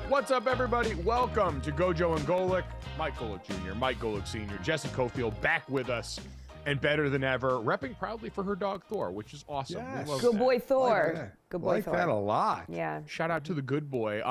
What's up, everybody? Welcome to GoJo and Golic. Mike Golic Jr., Mike Golic Sr., Jesse Cofield back with us and better than ever, repping proudly for her dog Thor, which is awesome. Yes. Good boy Thor. Like good boy like Thor. that a lot. Yeah. Shout out to the good boy.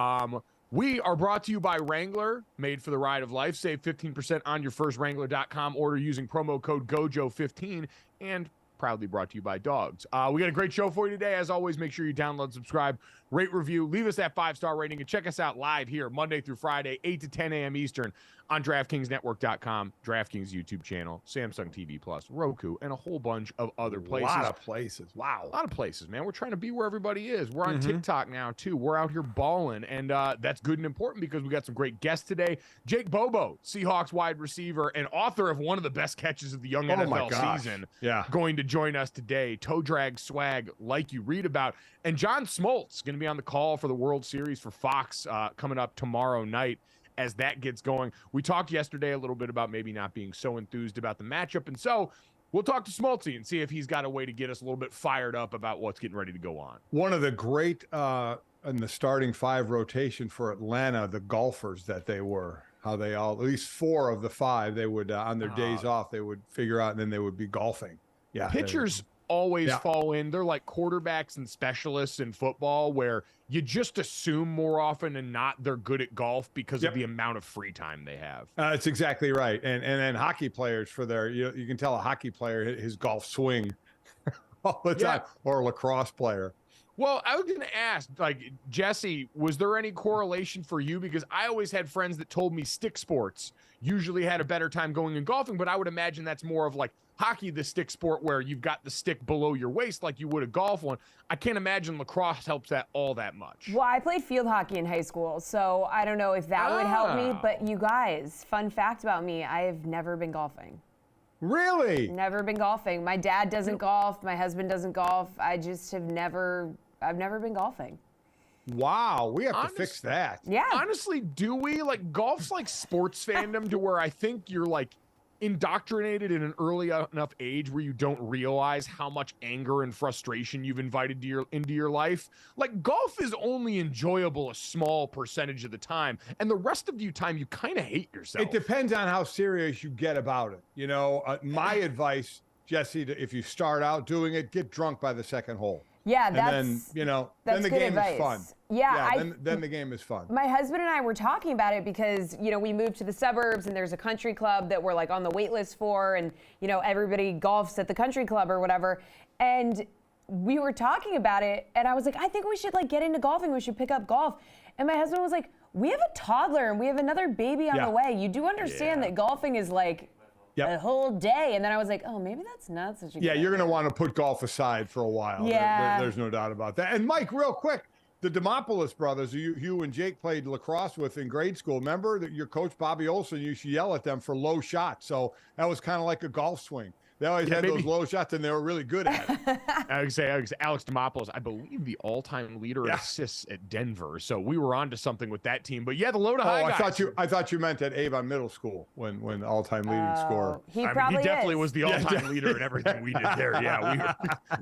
We are brought to you by Wrangler, made for the ride of life. Save 15% on your first Wrangler.com order using promo code GOJO15, and proudly brought to you by dogs. We got a great show for you today. As always, make sure you download, subscribe, rate, review, leave us that 5-star rating, and check us out live here Monday through Friday, 8 to 10 a.m. Eastern on DraftKingsNetwork.com, DraftKings YouTube channel, Samsung TV Plus, Roku, and a whole bunch of other places. A lot of places. Wow. A lot of places, man. We're trying to be where everybody is. We're on TikTok now, too. We're out here balling, and that's good and important because we got some great guests today. Jake Bobo, Seahawks wide receiver and author of one of the best catches of the young NFL season, going to join us today. Toe drag swag like you read about. And John Smoltz going to be on the call for the World Series for Fox coming up tomorrow night as that gets going. We talked yesterday a little bit about maybe not being so enthused about the matchup, and so we'll talk to Smoltzy and see if he's got a way to get us a little bit fired up about what's getting ready to go on. One of the great in the starting five rotation for Atlanta, the golfers that they were, how they all, at least four of the five, they would, on their days off, they would figure out and then they would be golfing. Yeah. Pitchers always fall in. They're like quarterbacks and specialists in football where you just assume more often than not they're good at golf because of the amount of free time they have. That's exactly right. And then hockey players for their, you can tell a hockey player his golf swing all the time, or a lacrosse player. Well, I was going to ask, like, Jesse, was there any correlation for you? Because I always had friends that told me stick sports usually had a better time going in golfing, but I would imagine that's more of like hockey, the stick sport where you've got the stick below your waist like you would a golf one. I can't imagine lacrosse helps that all that much. Well, I played field hockey in high school, so I don't know if that would help me. But you guys, fun fact about me, I have never been golfing. Really? Never been golfing. My dad doesn't golf. My husband doesn't golf. I just have I've never been golfing. Wow, we have to fix that. Yeah. Honestly, do we? Like, golf's like sports fandom to where I think you're like indoctrinated in an early enough age where you don't realize how much anger and frustration you've invited into your life. Like, golf is only enjoyable a small percentage of the time, and the rest of the time you kind of hate yourself. It depends on how serious you get about it. You know, my advice, Jesse, if you start out doing it, get drunk by the second hole. Yeah, and then, you know, then the game is fun. Yeah, then the game is fun. My husband and I were talking about it because, you know, we moved to the suburbs and there's a country club that we're like on the wait list for, and, you know, everybody golfs at the country club or whatever. And we were talking about it and I was like, I think we should like get into golfing. We should pick up golf. And my husband was like, we have a toddler and we have another baby on the way. You do understand that golfing is like a whole day. And then I was like, oh, maybe that's not such a good idea. You're going to want to put golf aside for a while. Yeah. There's no doubt about that. And Mike, real quick, the Demopoulos brothers, who you and Jake played lacrosse with in grade school, remember that your coach, Bobby Olson, used to yell at them for low shots. So that was kind of like a golf swing. They always had those low shots, and they were really good at it. I would say Alex Demopoulos, I believe, the all-time leader in assists at Denver. So we were on to something with that team. But yeah, the low to high guys. I thought you meant at Avon Middle School when the all-time leading scorer. He definitely was the all-time leader in everything we did there. Yeah,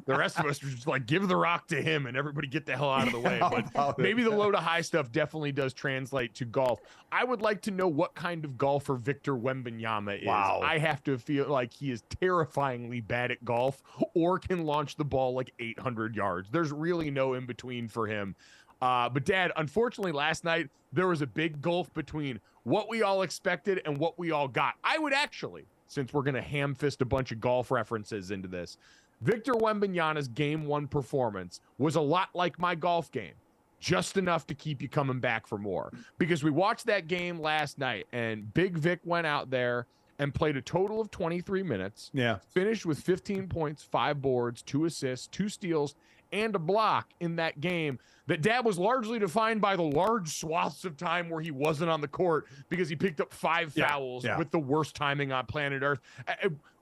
the rest of us were just like, give the rock to him and everybody get the hell out of the way. But maybe the low to high stuff definitely does translate to golf. I would like to know what kind of golfer Victor Wembanyama is. Wow. I have to feel like he is terrifyingly bad at golf or can launch the ball like 800 yards. There's really no in between for him. But Dad, unfortunately last night there was a big gulf between what we all expected and what we all got. I would actually, since we're going to ham fist a bunch of golf references into this, Victor Wembanyama's game 1 performance was a lot like my golf game. Just enough to keep you coming back for more. Because we watched that game last night, and Big Vic went out there and played a total of 23 minutes. Yeah. Finished with 15 points, 5 boards, 2 assists, 2 steals, and a block in that game that Dad was largely defined by the large swaths of time where he wasn't on the court because he picked up 5 fouls with the worst timing on planet Earth.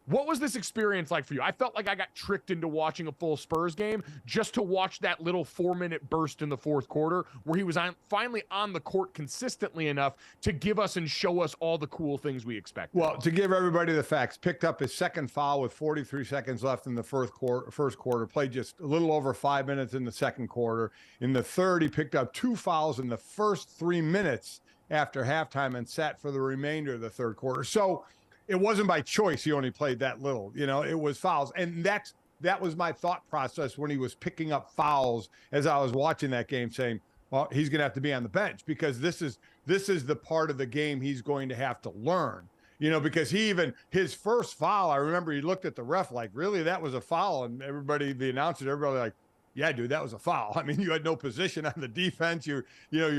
What was this experience like for you? I felt like I got tricked into watching a full Spurs game just to watch that little 4-minute burst in the fourth quarter where he was finally on the court consistently enough to give us and show us all the cool things we expected. Well, to give everybody the facts, picked up his second foul with 43 seconds left in the first quarter, played just a little over 5 minutes in the second quarter. In the third, he picked up 2 fouls in the first 3 minutes after halftime and sat for the remainder of the third quarter. So it wasn't by choice he only played that little, it was fouls. And that was my thought process when he was picking up fouls as I was watching that game, saying, well, he's going to have to be on the bench because this is the part of the game he's going to have to learn, because his first foul, I remember he looked at the ref like, really, that was a foul? And the announcers, everybody like, yeah, dude, that was a foul. I mean, you had no position on the defense. You're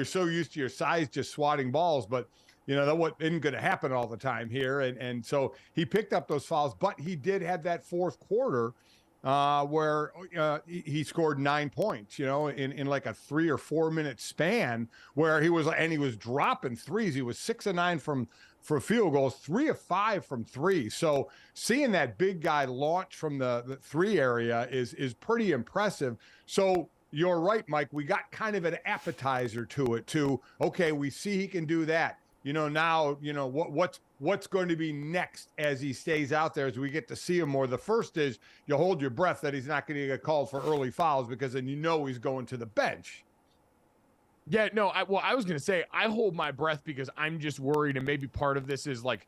so used to your size just swatting balls, but that isn't going to happen all the time here. And so he picked up those fouls, but he did have that fourth quarter where he scored 9 points, in like a 3 or 4 minute span where he was dropping threes. He was 6 of 9 for field goals, 3 of 5 from 3. So seeing that big guy launch from the 3 area is pretty impressive. So you're right, Mike. We got kind of an appetizer to it too. Okay, we see he can do that. Now, what's going to be next as he stays out there as we get to see him more. The first is you hold your breath that he's not going to get called for early fouls because then he's going to the bench. Yeah, no, I was going to say I hold my breath because I'm just worried, and maybe part of this is like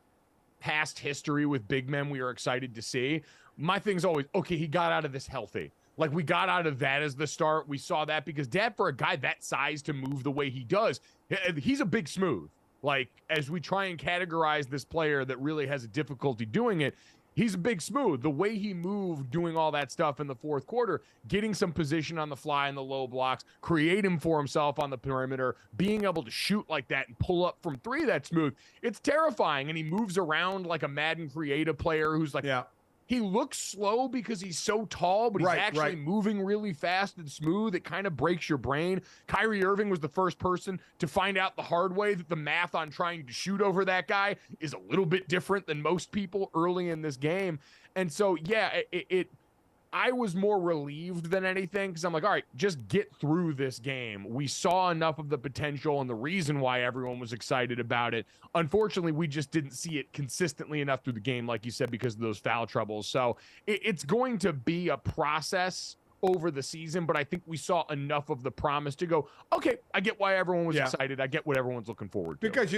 past history with big men we are excited to see. My thing's always, okay, he got out of this healthy. Like we got out of that as the start. We saw that because Dad, for a guy that size to move the way he does, he's a big smooth. Like, as we try and categorize this player that really has a difficulty doing it, he's a big smooth. The way he moved doing all that stuff in the fourth quarter, getting some position on the fly in the low blocks, creating for himself on the perimeter, being able to shoot like that and pull up from 3 that smooth, it's terrifying. And he moves around like a Madden creative player who's like, he looks slow because he's so tall, but he's actually moving really fast and smooth. It kind of breaks your brain. Kyrie Irving was the first person to find out the hard way that the math on trying to shoot over that guy is a little bit different than most people early in this game. And so, yeah, I was more relieved than anything because I'm like, all right, just get through this game. We saw enough of the potential and the reason why everyone was excited about it. Unfortunately, we just didn't see it consistently enough through the game, like you said, because of those foul troubles. So it's going to be a process over the season, but I think we saw enough of the promise to go, okay, I get why everyone was excited. I get what everyone's looking forward to. Because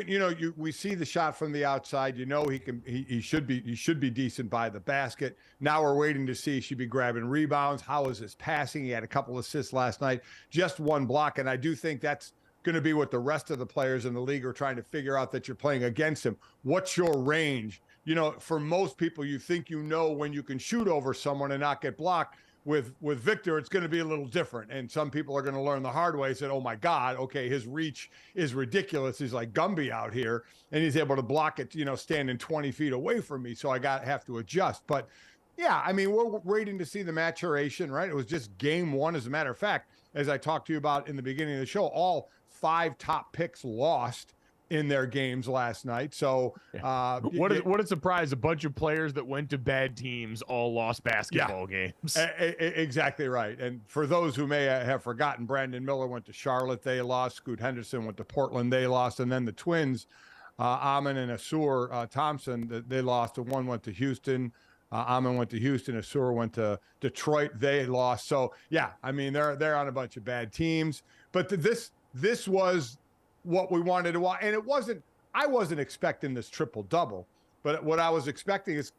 we see the shot from the outside. He should be decent by the basket. Now we're waiting to see, should be grabbing rebounds. How is his passing? He had a couple assists last night, just 1 block, and I do think that's going to be what the rest of the players in the league are trying to figure out that you're playing against him. What's your range? For most people, you think when you can shoot over someone and not get blocked. With Victor, it's going to be a little different. And some people are going to learn the hard way, said, oh, my God, okay, his reach is ridiculous. He's like Gumby out here, and he's able to block it, standing 20 feet away from me. So I have to adjust. But, yeah, I mean, we're waiting to see the maturation, right? It was just game 1. As a matter of fact, as I talked to you about in the beginning of the show, all 5 top picks lost. in their games last night. So what a surprise. A bunch of players that went to bad teams all lost basketball games. Exactly right. And for those who may have forgotten, Brandon Miller went to Charlotte. They lost. Scoot Henderson went to Portland. They lost. And then the twins, Amon and Asur Thompson, they lost. And one went to Houston. Amon went to Houston. Asur went to Detroit. They lost. So, yeah, I mean, they're on a bunch of bad teams. But this was what we wanted to watch. And I wasn't expecting this triple-double. But what I was expecting is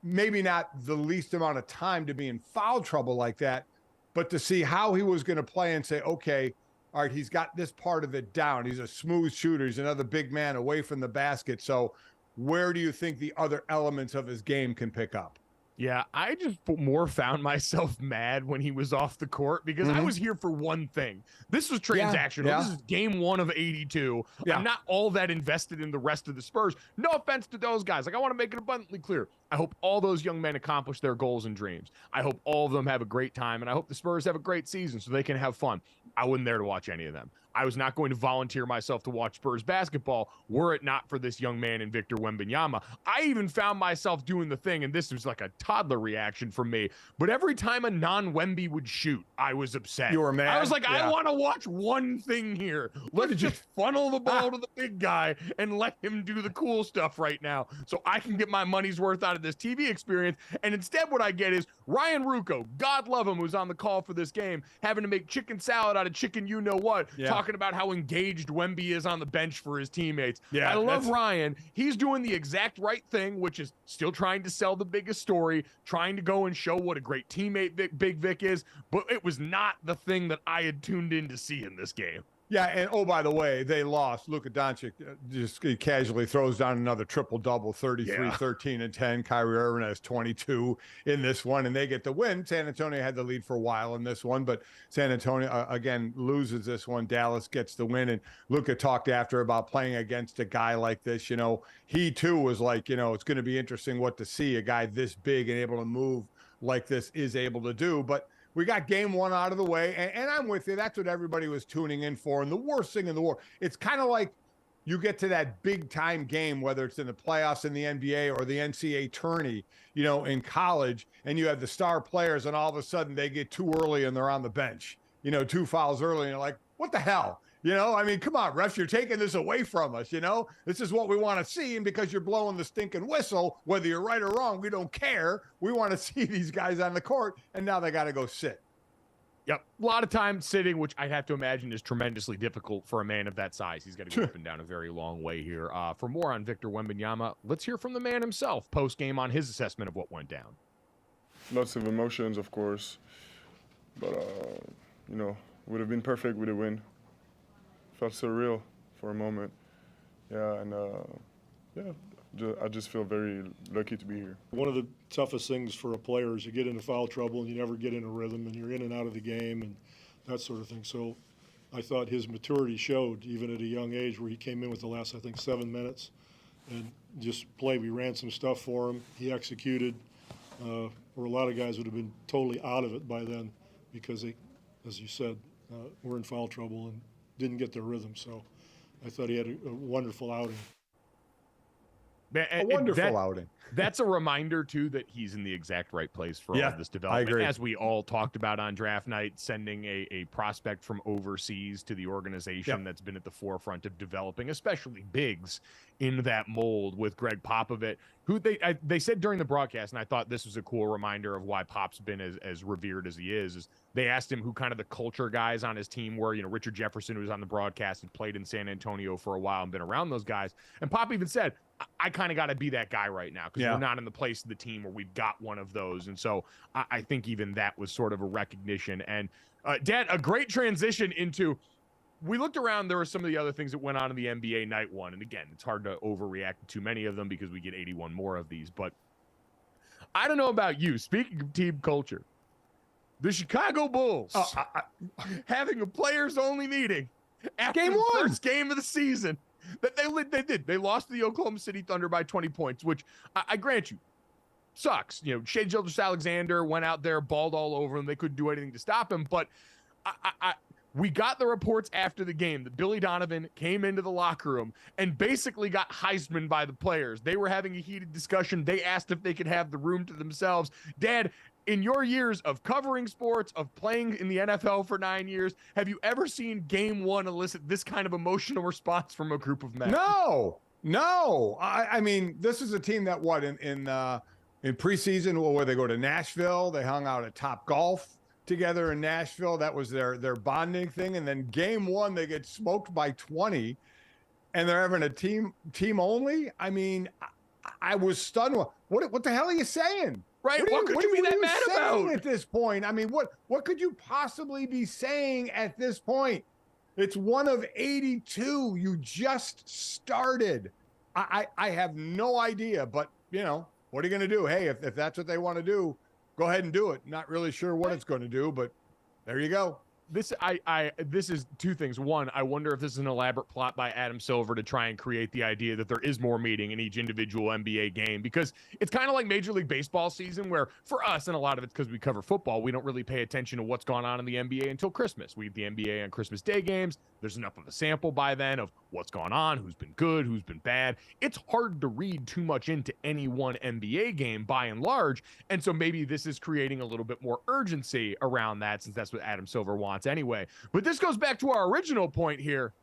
maybe not the least amount of time to be in foul trouble like that, but to see how he was going to play and say, okay, all right, he's got this part of it down. He's a smooth shooter. He's another big man away from the basket. So where do you think the other elements of his game can pick up? Yeah, I just more found myself mad when he was off the court because I was here for one thing. This was transactional. Yeah. This is game 1 of 82. Yeah. I'm not all that invested in the rest of the Spurs. No offense to those guys. Like, I want to make it abundantly clear. I hope all those young men accomplish their goals and dreams. I hope all of them have a great time, and I hope the Spurs have a great season so they can have fun. I wasn't there to watch any of them. I was not going to volunteer myself to watch Spurs basketball were it not for this young man in Victor Wembanyama. I even found myself doing the thing, and this was like a toddler reaction from me, but every time a non-Wemby would shoot, I was upset. You were mad? I was like, I want to watch one thing here. Let's just funnel the ball to the big guy and let him do the cool stuff right now so I can get my money's worth out of this TV experience. And instead what I get is Ryan Ruocco, God love him, who's on the call for this game, having to make chicken salad out of chicken you-know-what, talking about how engaged Wemby is on the bench for his teammates. Yeah, I love Ryan. He's doing the exact right thing, which is still trying to sell the biggest story, trying to go and show what a great teammate Big Vic is, but it was not the thing that I had tuned in to see in this game. Yeah, and oh, by the way, they lost. Luka Doncic just casually throws down another triple-double, 33, 13, and 10. Kyrie Irving has 22 in this one, and they get the win. San Antonio had the lead for a while in this one, but San Antonio, again, loses this one. Dallas gets the win, and Luka talked after about playing against a guy like this. You know, he, too, was like, you know, it's going to be interesting what to see a guy this big and able to move like this is able to do, but we got game 1 out of the way, and I'm with you. That's what everybody was tuning in for. And the worst thing in the world, it's kind of like you get to that big-time game, whether it's in the playoffs in the NBA or the NCAA tourney, you know, in college, and you have the star players, and all of a sudden they get too early and they're on the bench, you know, 2 fouls early, and you're like, what the hell? You know, I mean, come on, refs, you're taking this away from us, you know? This is what we want to see, and because you're blowing the stinking whistle, whether you're right or wrong, we don't care. We want to see these guys on the court, and now they got to go sit. Yep. A lot of time sitting, which I have to imagine is tremendously difficult for a man of that size. He's got to go up and down a very long way here. For more on Victor Wembanyama, let's hear from the man himself post-game on his assessment of what went down. Lots of emotions, of course, but, you know, would have been perfect with a win. Felt surreal for a moment. Yeah, and I just feel very lucky to be here. One of the toughest things for a player is you get into foul trouble and you never get in a rhythm and you're in and out of the game and that sort of thing. So I thought his maturity showed even at a young age where he came in with the last, I think, 7 minutes and just played. We ran some stuff for him. He executed where a lot of guys would have been totally out of it by then because they, as you said, were in foul trouble and didn't get their rhythm. So I thought he had a wonderful outing. A wonderful outing. That's a reminder, too, that he's in the exact right place for all of this development. I agree. As we all talked about on draft night, sending a prospect from overseas to the organization that's been at the forefront of developing, especially bigs, in that mold with Greg Popovich, who they said during the broadcast, and I thought this was a cool reminder of why Pop's been as revered as he is they asked him who kind of the culture guys on his team were. You know, Richard Jefferson, who was on the broadcast and played in San Antonio for a while and been around those guys. And Pop even said, I kind of got to be that guy right now because we're not in the place of the team where we've got one of those. And so I think even that was sort of a recognition. And Dad, a great transition into, we looked around, there were some of the other things that went on in the NBA night 1. And again, it's hard to overreact to too many of them because we get 81 more of these. But I don't know about you. Speaking of team culture, the Chicago Bulls having a players-only meeting after game the 1, first game of the season. That they did. They lost to the Oklahoma City Thunder by 20 points, which I grant you sucks. You know, Shai Gilgeous-Alexander went out there, balled all over them. They couldn't do anything to stop him. But We got the reports after the game that Billy Donovan came into the locker room and basically got Heisman by the players. They were having a heated discussion. They asked if they could have the room to themselves. Dad, in your years of covering sports, of playing in the NFL for 9 years, have you ever seen game one elicit this kind of emotional response from a group of men? No. I mean, this is a team that in preseason, where they go to Nashville, they hung out at Top Golf together in Nashville. That was their bonding thing. And then game one, they get smoked by 20 and they're having a team only. I mean, I was stunned. What the hell are you saying? Right? What could you be that mad about at this point? I mean, what could you possibly be saying at this point? It's one of 82. You just started. I have no idea, but what are you going to do? Hey, if that's what they want to do, go ahead and do it. Not really sure what it's going to do, but there you go. This is two things. One, I wonder if this is an elaborate plot by Adam Silver to try and create the idea that there is more meeting in each individual NBA game, because it's kind of like Major League Baseball season, where for us, and a lot of it's because we cover football, we don't really pay attention to what's going on in the NBA until Christmas. We have the NBA on Christmas Day games. There's enough of a sample by then of what's gone on, who's been good, who's been bad. It's hard to read too much into any one NBA game by and large. And so maybe this is creating a little bit more urgency around that, since that's what Adam Silver wants anyway. But this goes back to our original point here.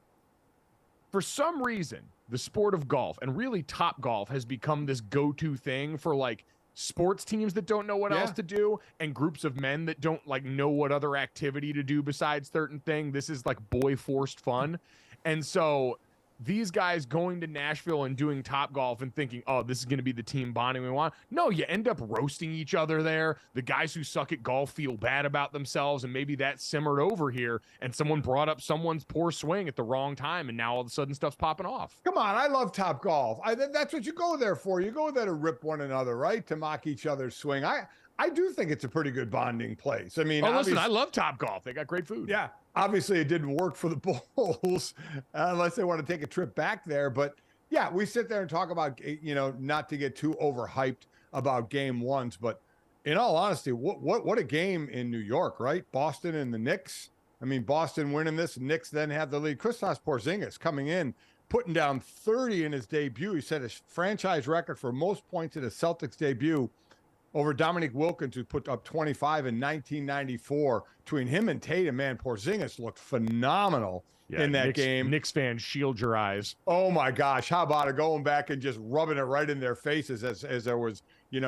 For some reason, the sport of golf, and really Top Golf, has become this go-to thing for like sports teams that don't know what else to do, and groups of men that don't like know what other activity to do besides certain thing. This is like boy forced fun. And so these guys going to Nashville and doing Top Golf and thinking, oh, this is going to be the team bonding we want. No, you end up roasting each other there. The guys who suck at golf feel bad about themselves, and maybe that simmered over here, and someone brought up someone's poor swing at the wrong time, and now all of a sudden stuff's popping off. Come on, I love Top Golf. That's what you go there for. You go there to rip one another, right? To mock each other's swing. I do think it's a pretty good bonding place. I mean, listen, I love Top Golf. They got great food. Yeah. Obviously, it didn't work for the Bulls unless they want to take a trip back there. But yeah, we sit there and talk about, not to get too overhyped about game ones. But in all honesty, what a game in New York, right? Boston and the Knicks. I mean, Boston winning this, Knicks then have the lead. Kristaps Porziņģis coming in, putting down 30 in his debut. He set his franchise record for most points in a Celtics debut over Dominique Wilkins, who put up 25 in 1994. Between him and Tatum, man, Porziņģis looked phenomenal in that game. Knicks fans, shield your eyes. Oh, my gosh. How about it going back and just rubbing it right in their faces as there was,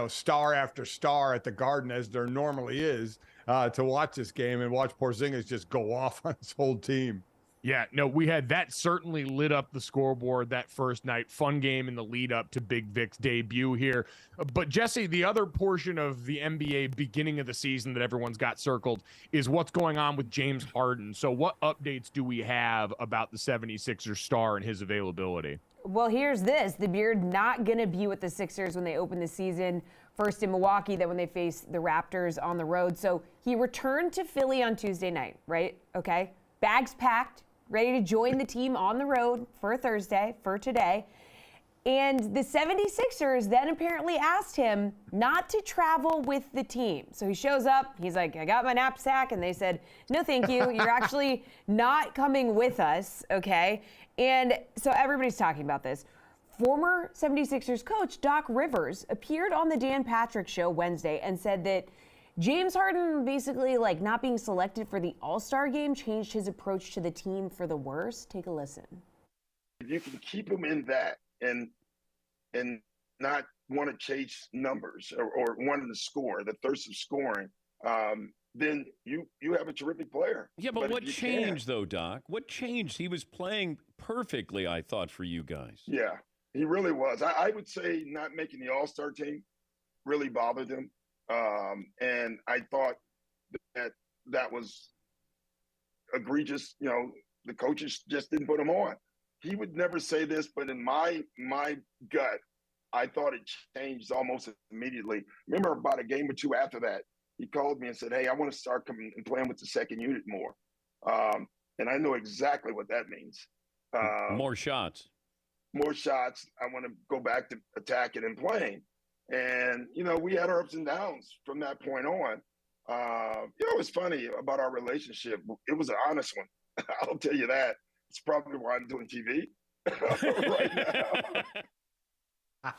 star after star at the Garden, as there normally is, to watch this game and watch Porziņģis just go off on his whole team. Yeah, no, we had that certainly lit up the scoreboard that first night. Fun game in the lead up to Big Vic's debut here. But Jesse, the other portion of the NBA beginning of the season that everyone's got circled is what's going on with James Harden. So what updates do we have about the 76ers star and his availability? Well, here's this. The Beard not going to be with the Sixers when they open the season. First in Milwaukee, then when they face the Raptors on the road. So he returned to Philly on Tuesday night, right? Okay. Bags packed, ready to join the team on the road for Thursday, for today. And the 76ers then apparently asked him not to travel with the team. So he shows up, he's like, I got my knapsack, and they said, no, thank you. You're actually not coming with us, okay? And so everybody's talking about this. Former 76ers coach Doc Rivers appeared on the Dan Patrick Show Wednesday and said that James Harden basically not being selected for the All-Star game changed his approach to the team for the worse. Take a listen. If you can keep him in that and not want to chase numbers or wanting to score, the thirst of scoring, then you have a terrific player. Yeah, but what changed though, Doc? What changed? He was playing perfectly, I thought, for you guys. Yeah, he really was. I would say not making the All-Star team really bothered him. And I thought that was egregious. The coaches just didn't put him on. He would never say this, but in my gut, I thought it changed almost immediately. Remember about a game or two after that, he called me and said, hey, I want to start coming and playing with the second unit more. And I know exactly what that means. More shots. More shots. I want to go back to attacking and playing. And, we had our ups and downs from that point on. It's funny about our relationship. It was an honest one. I'll tell you that. It's probably why I'm doing TV right now.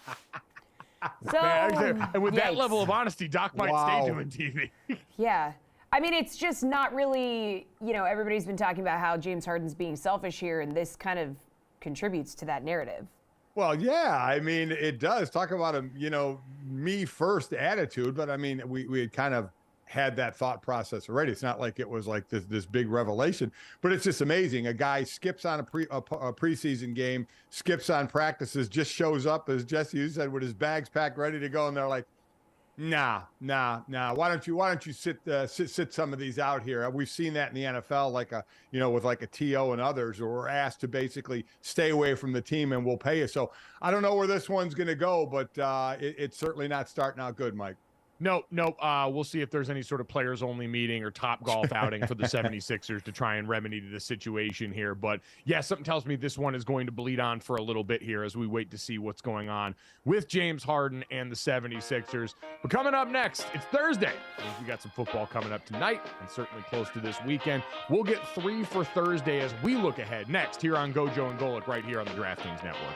So, and with that yikes. level of honesty, Doc might stay doing TV. Yeah. I mean, it's just not really, everybody's been talking about how James Harden's being selfish here, and this kind of contributes to that narrative. Well, yeah, I mean, it does. Talk about a, me first attitude, but I mean, we had kind of had that thought process already. It's not like it was like this big revelation, but it's just amazing. A guy skips on a preseason game, skips on practices, just shows up, as Jesse, you said, with his bags packed, ready to go, and they're like, Nah. Why don't you sit some of these out here? We've seen that in the NFL, with like a T.O. and others, where we're asked to basically stay away from the team and we'll pay you. So I don't know where this one's going to go, but it's certainly not starting out good, Mike. No. We'll see if there's any sort of players-only meeting or top golf outing for the 76ers to try and remedy the situation here. But, yeah, something tells me this one is going to bleed on for a little bit here as we wait to see what's going on with James Harden and the 76ers. But coming up next, it's Thursday. We got some football coming up tonight and certainly close to this weekend. We'll get 3 for Thursday as we look ahead next here on GoJo and Golic right here on the DraftKings Network.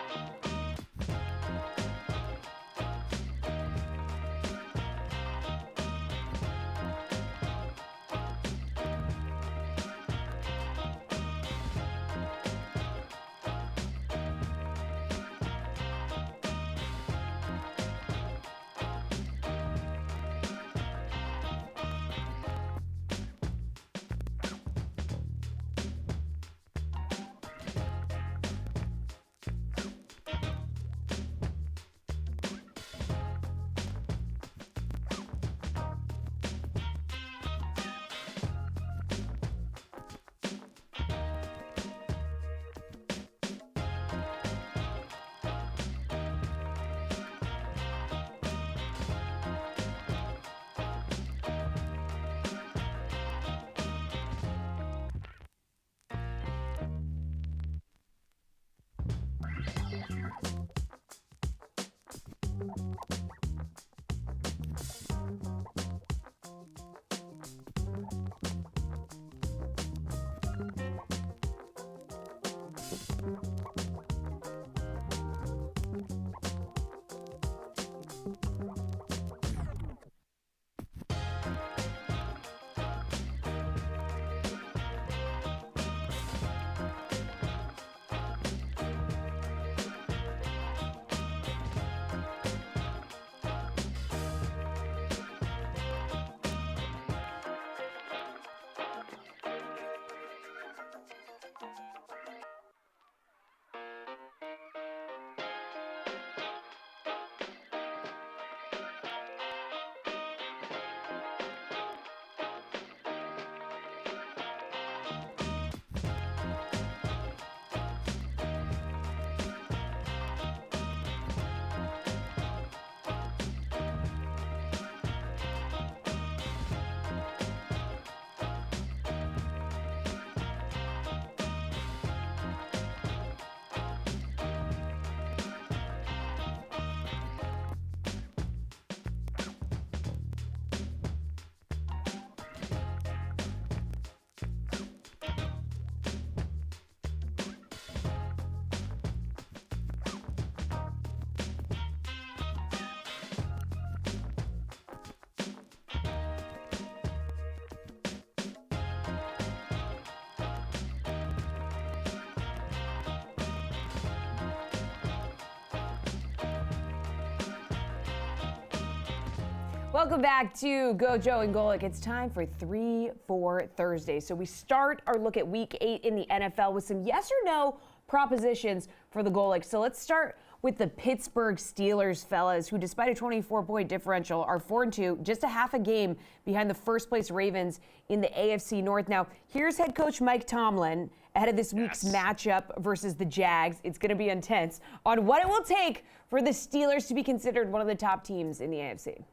Welcome back to GoJo and Golic. It's time for 3 for Thursday. So we start our look at Week 8 in the NFL with some yes or no propositions for the Golic. So let's start with the Pittsburgh Steelers, fellas, who despite a 24-point differential are 4-2, just a half a game behind the first-place Ravens in the AFC North. Now, here's head coach Mike Tomlin ahead of this week's matchup versus the Jags. It's going to be intense on what it will take for the Steelers to be considered one of the top teams in the AFC.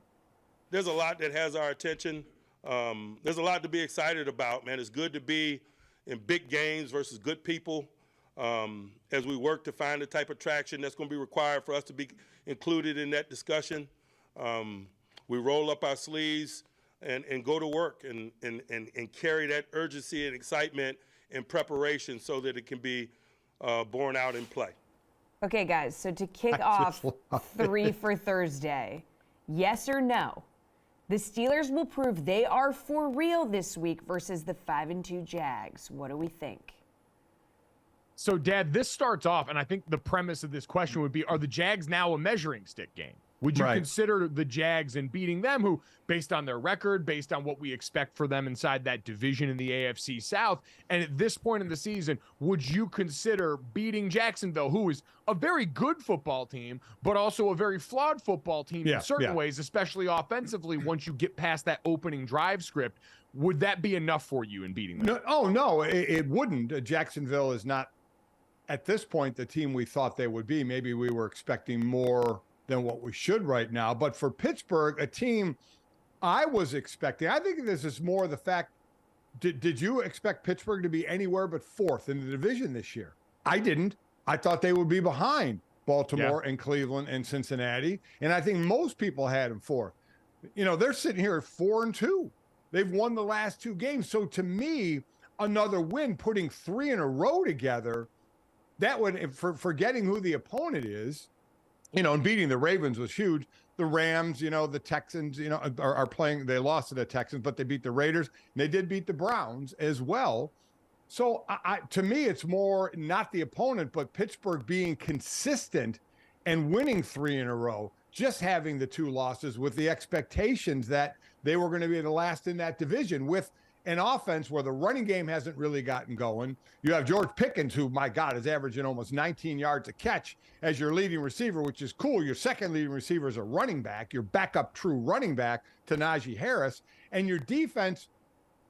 There's a lot that has our attention. There's a lot to be excited about, man. It's good to be in big games versus good people as we work to find the type of traction that's going to be required for us to be included in that discussion. We roll up our sleeves and go to work and carry that urgency and excitement and preparation so that it can be borne out in play. Okay, guys, so to kick off 3 for Thursday, yes or no, the Steelers will prove they are for real this week versus the 5-2 Jags. What do we think? So, Dad, this starts off, and I think the premise of this question would be, are the Jags now a measuring stick game? Would you consider the Jags in beating them, who, based on their record, based on what we expect for them inside that division in the AFC South, and at this point in the season, would you consider beating Jacksonville, who is a very good football team, but also a very flawed football team in certain ways, especially offensively, once you get past that opening drive script? Would that be enough for you in beating them? No, it wouldn't. Jacksonville is not, at this point, the team we thought they would be. Maybe we were expecting more than what we should right now. But for Pittsburgh, a team I was expecting, I think this is more the fact, did you expect Pittsburgh to be anywhere but fourth in the division this year? I didn't. I thought they would be behind Baltimore and Cleveland and Cincinnati. And I think most people had them fourth. You know, they're sitting here at 4-2. They've won the last 2 games. So to me, another win, putting 3 in a row together, that would, forgetting who the opponent is, you know, and beating the Ravens was huge. The Rams, you know, the Texans, you know, are playing. They lost to the Texans, but they beat the Raiders. And they did beat the Browns as well. So to me, it's more not the opponent, but Pittsburgh being consistent and winning 3 in a row, just having the 2 losses with the expectations that they were going to be the last in that division with an offense where the running game hasn't really gotten going. You have George Pickens, who, my God, is averaging almost 19 yards a catch as your leading receiver, which is cool. Your second leading receiver is a running back, your backup true running back to Najee Harris. And your defense,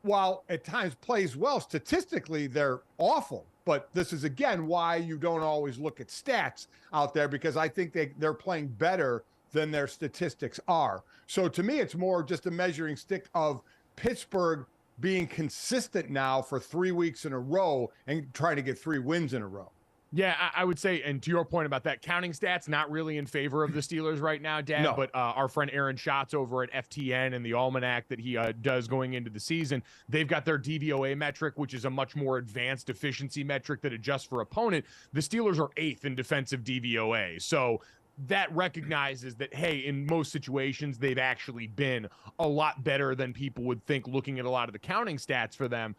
while at times plays well, statistically, they're awful. But this is, again, why you don't always look at stats out there, because I think they're playing better than their statistics are. So to me, it's more just a measuring stick of Pittsburgh being consistent now for 3 weeks in a row and trying to get 3 wins in a row. Yeah, I would say, and to your point about that, counting stats, not really in favor of the Steelers right now, Dad, but our friend Aaron Schatz over at FTN and the Almanac that he does going into the season, they've got their DVOA metric, which is a much more advanced efficiency metric that adjusts for opponent. The Steelers are 8th in defensive DVOA. So that recognizes that, hey, in most situations, they've actually been a lot better than people would think looking at a lot of the counting stats for them.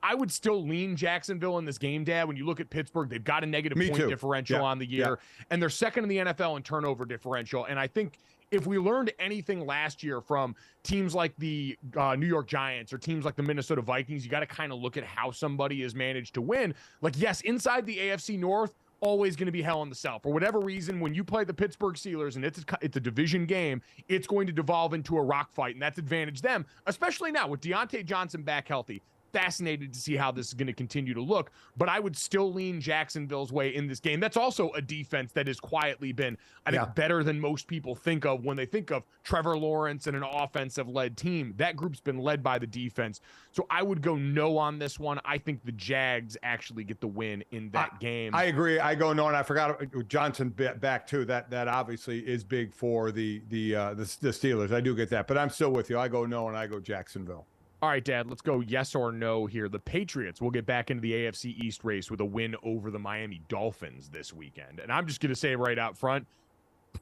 I would still lean Jacksonville in this game, Dad. When you look at Pittsburgh, they've got a negative point differential on the year, and they're second in the NFL in turnover differential. And I think if we learned anything last year from teams like the New York Giants or teams like the Minnesota Vikings, you got to kind of look at how somebody has managed to win. Like, yes, inside the AFC North, always going to be hell in the cell. For whatever reason, when you play the Pittsburgh Steelers and it's a division game, it's going to devolve into a rock fight, and that's advantage them, especially now with Deontay Johnson back healthy. Fascinated to see how this is going to continue to look, but I would still lean Jacksonville's way in this game. That's also a defense that has quietly been, I think, better than most people think of when they think of Trevor Lawrence and an offensive-led team. That group's been led by the defense. So I would go no on this one. I think the Jags actually get the win in that game. I agree. I go no, and I forgot Johnson back too. That obviously is big for the Steelers. I do get that, but I'm still with you. I go no, and I go Jacksonville. All right, Dad, let's go yes or no here. The Patriots will get back into the AFC East race with a win over the Miami Dolphins this weekend. And I'm just going to say right out front,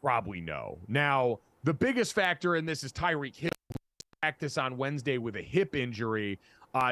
probably no. Now, the biggest factor in this is Tyreek Hill practice on Wednesday with a hip injury.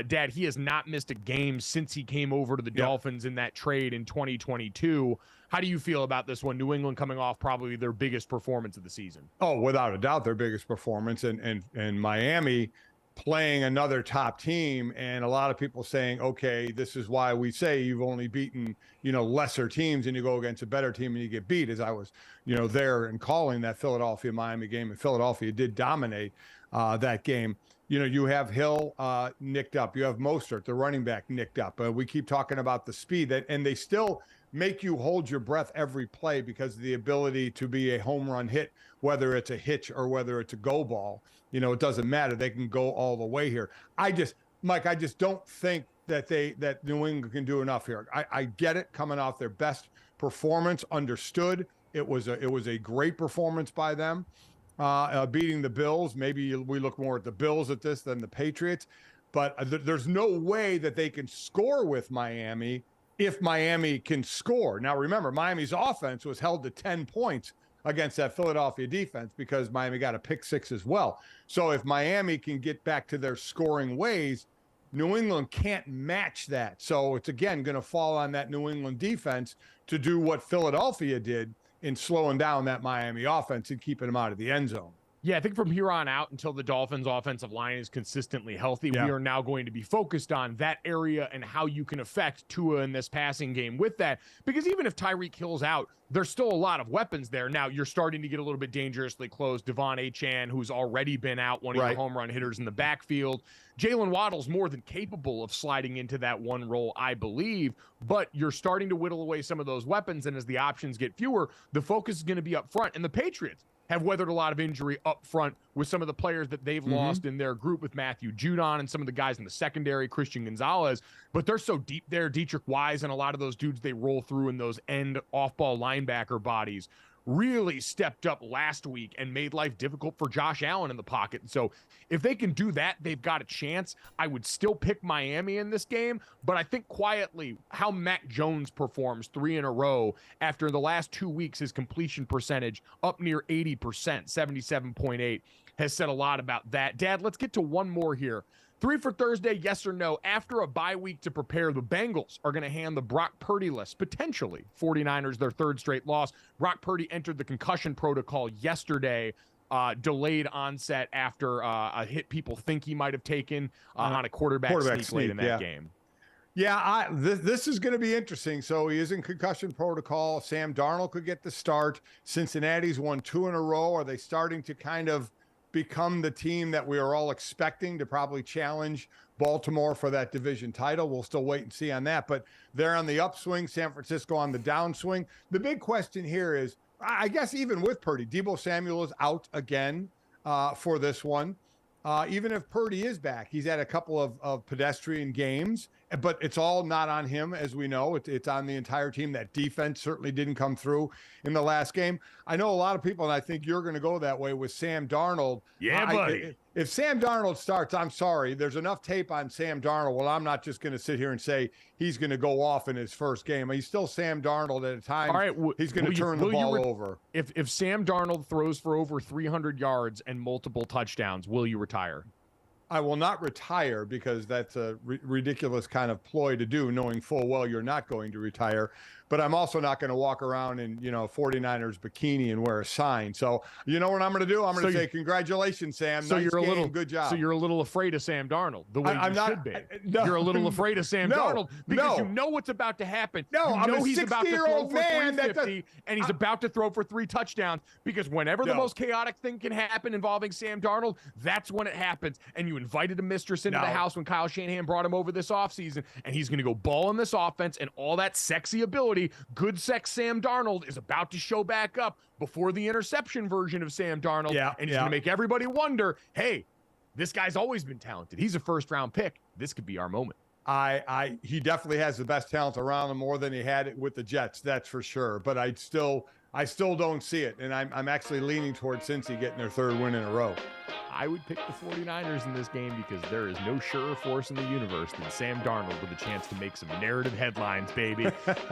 Dad, he has not missed a game since he came over to the Dolphins in that trade in 2022. How do you feel about this one? New England coming off probably their biggest performance of the season. Oh, without a doubt, their biggest performance. And Miami playing another top team, and a lot of people saying, okay, this is why we say you've only beaten, lesser teams, and you go against a better team and you get beat, as I was, there and calling that Philadelphia-Miami game, and Philadelphia did dominate that game. You have Hill nicked up. You have Mostert, the running back, nicked up. We keep talking about the speed, and they still make you hold your breath every play because of the ability to be a home run hit, whether it's a hitch or whether it's a go ball. It doesn't matter. They can go all the way here. Mike, I just don't think that New England can do enough here. I get it, coming off their best performance, understood. It was a great performance by them. beating the Bills. Maybe we look more at the Bills at this than the Patriots. But there's no way that they can score with Miami if Miami can score. Now, remember, Miami's offense was held to 10 points against that Philadelphia defense because Miami got a pick 6 as well. So if Miami can get back to their scoring ways, New England can't match that. So it's, again, going to fall on that New England defense to do what Philadelphia did in slowing down that Miami offense and keeping them out of the end zone. Yeah, I think from here on out, until the Dolphins' offensive line is consistently healthy, we are now going to be focused on that area and how you can affect Tua in this passing game with that. Because even if Tyreek Hill's out, there's still a lot of weapons there. Now, you're starting to get a little bit dangerously close. Devon Achane, who's already been out, one of your home run hitters in the backfield. Jalen Waddle's more than capable of sliding into that one role, I believe. But you're starting to whittle away some of those weapons, and as the options get fewer, the focus is going to be up front. And the Patriots have weathered a lot of injury up front with some of the players that they've lost in their group with Matthew Judon and some of the guys in the secondary, Christian Gonzalez, but they're so deep there. Dietrich Wise and a lot of those dudes they roll through in those end off-ball linebacker bodies really stepped up last week and made life difficult for Josh Allen in the pocket. So if they can do that, they've got a chance. I would still pick Miami in this game, but I think quietly how Mac Jones performs 3 in a row after the last 2 weeks, his completion percentage up near 80%, 77.8, has said a lot about that. Dad, let's get to one more here. 3 for Thursday, yes or no? After a bye week to prepare, the Bengals are going to hand the Brock Purdy list, potentially 49ers, their 3rd straight loss. Brock Purdy entered the concussion protocol yesterday, delayed onset after a hit people think he might have taken on a quarterback sneak late in that game. Yeah, this is going to be interesting. So he is in concussion protocol. Sam Darnold could get the start. Cincinnati's won 2 in a row. Are they starting to kind of become the team that we are all expecting to probably challenge Baltimore for that division title? We'll still wait and see on that, but they're on the upswing, San Francisco on the downswing. The big question here is, I guess even with Purdy, Deebo Samuel is out again for this one. Even if Purdy is back, he's had a couple of pedestrian games, but it's all not on him, as we know. It's on the entire team. That defense certainly didn't come through in the last game. I know a lot of people, and I think you're going to go that way with Sam Darnold. Yeah, buddy. If Sam Darnold starts, I'm sorry, there's enough tape on Sam Darnold. Well, I'm not just going to sit here and say he's going to go off in his first game. He's still Sam Darnold at a time. All right, he's going to turn the ball over. If Sam Darnold throws for over 300 yards and multiple touchdowns, will you retire? I will not retire because that's a ridiculous kind of ploy to do, knowing full well you're not going to retire. But I'm also not going to walk around in, 49ers bikini and wear a sign. So you know what I'm going to do? I'm going to say, congratulations, Sam. So nice you're game. a little Good job. So you're a little afraid of Sam Darnold, the way you should be. No, you're a little afraid of Sam Darnold because you know what's about to happen. No, you know he's about to throw for 350 and he's about to throw for 3 touchdowns because whenever the most chaotic thing can happen involving Sam Darnold, that's when it happens. And you invited a mistress into the house when Kyle Shanahan brought him over this offseason, and he's going to go ball in this offense, and all that sexy ability, good sex Sam Darnold, is about to show back up before the interception version of Sam Darnold, and he's going to make everybody wonder, hey, this guy's always been talented. He's a first-round pick. This could be our moment. He definitely has the best talent around him, more than he had it with the Jets, that's for sure. But I still don't see it, and I'm actually leaning towards Cincy getting their 3rd win in a row. I would pick the 49ers in this game because there is no surer force in the universe than Sam Darnold with a chance to make some narrative headlines, baby.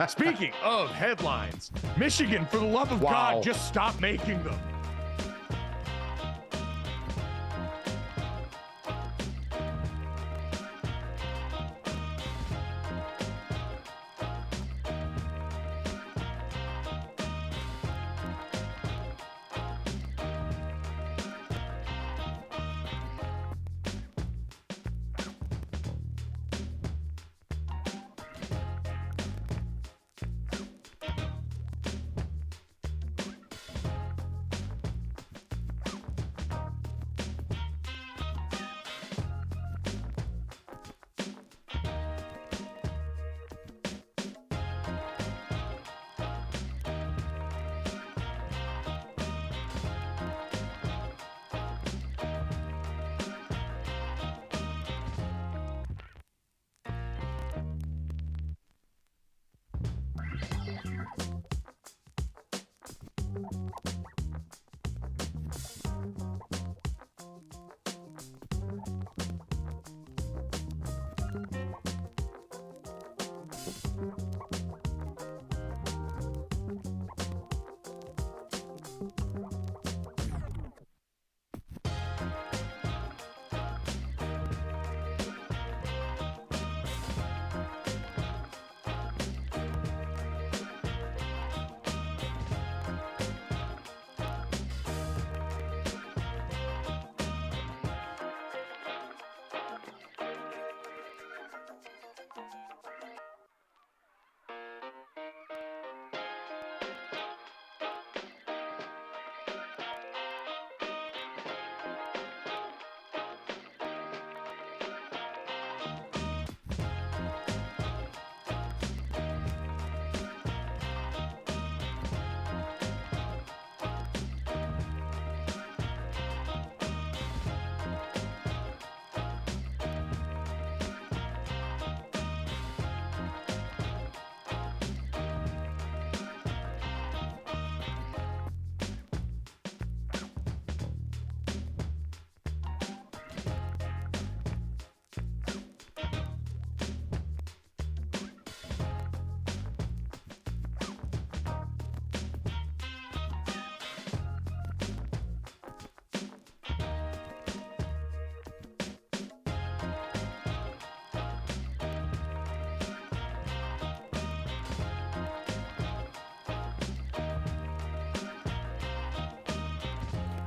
Speaking of headlines, Michigan, for the love of God, just stop making them.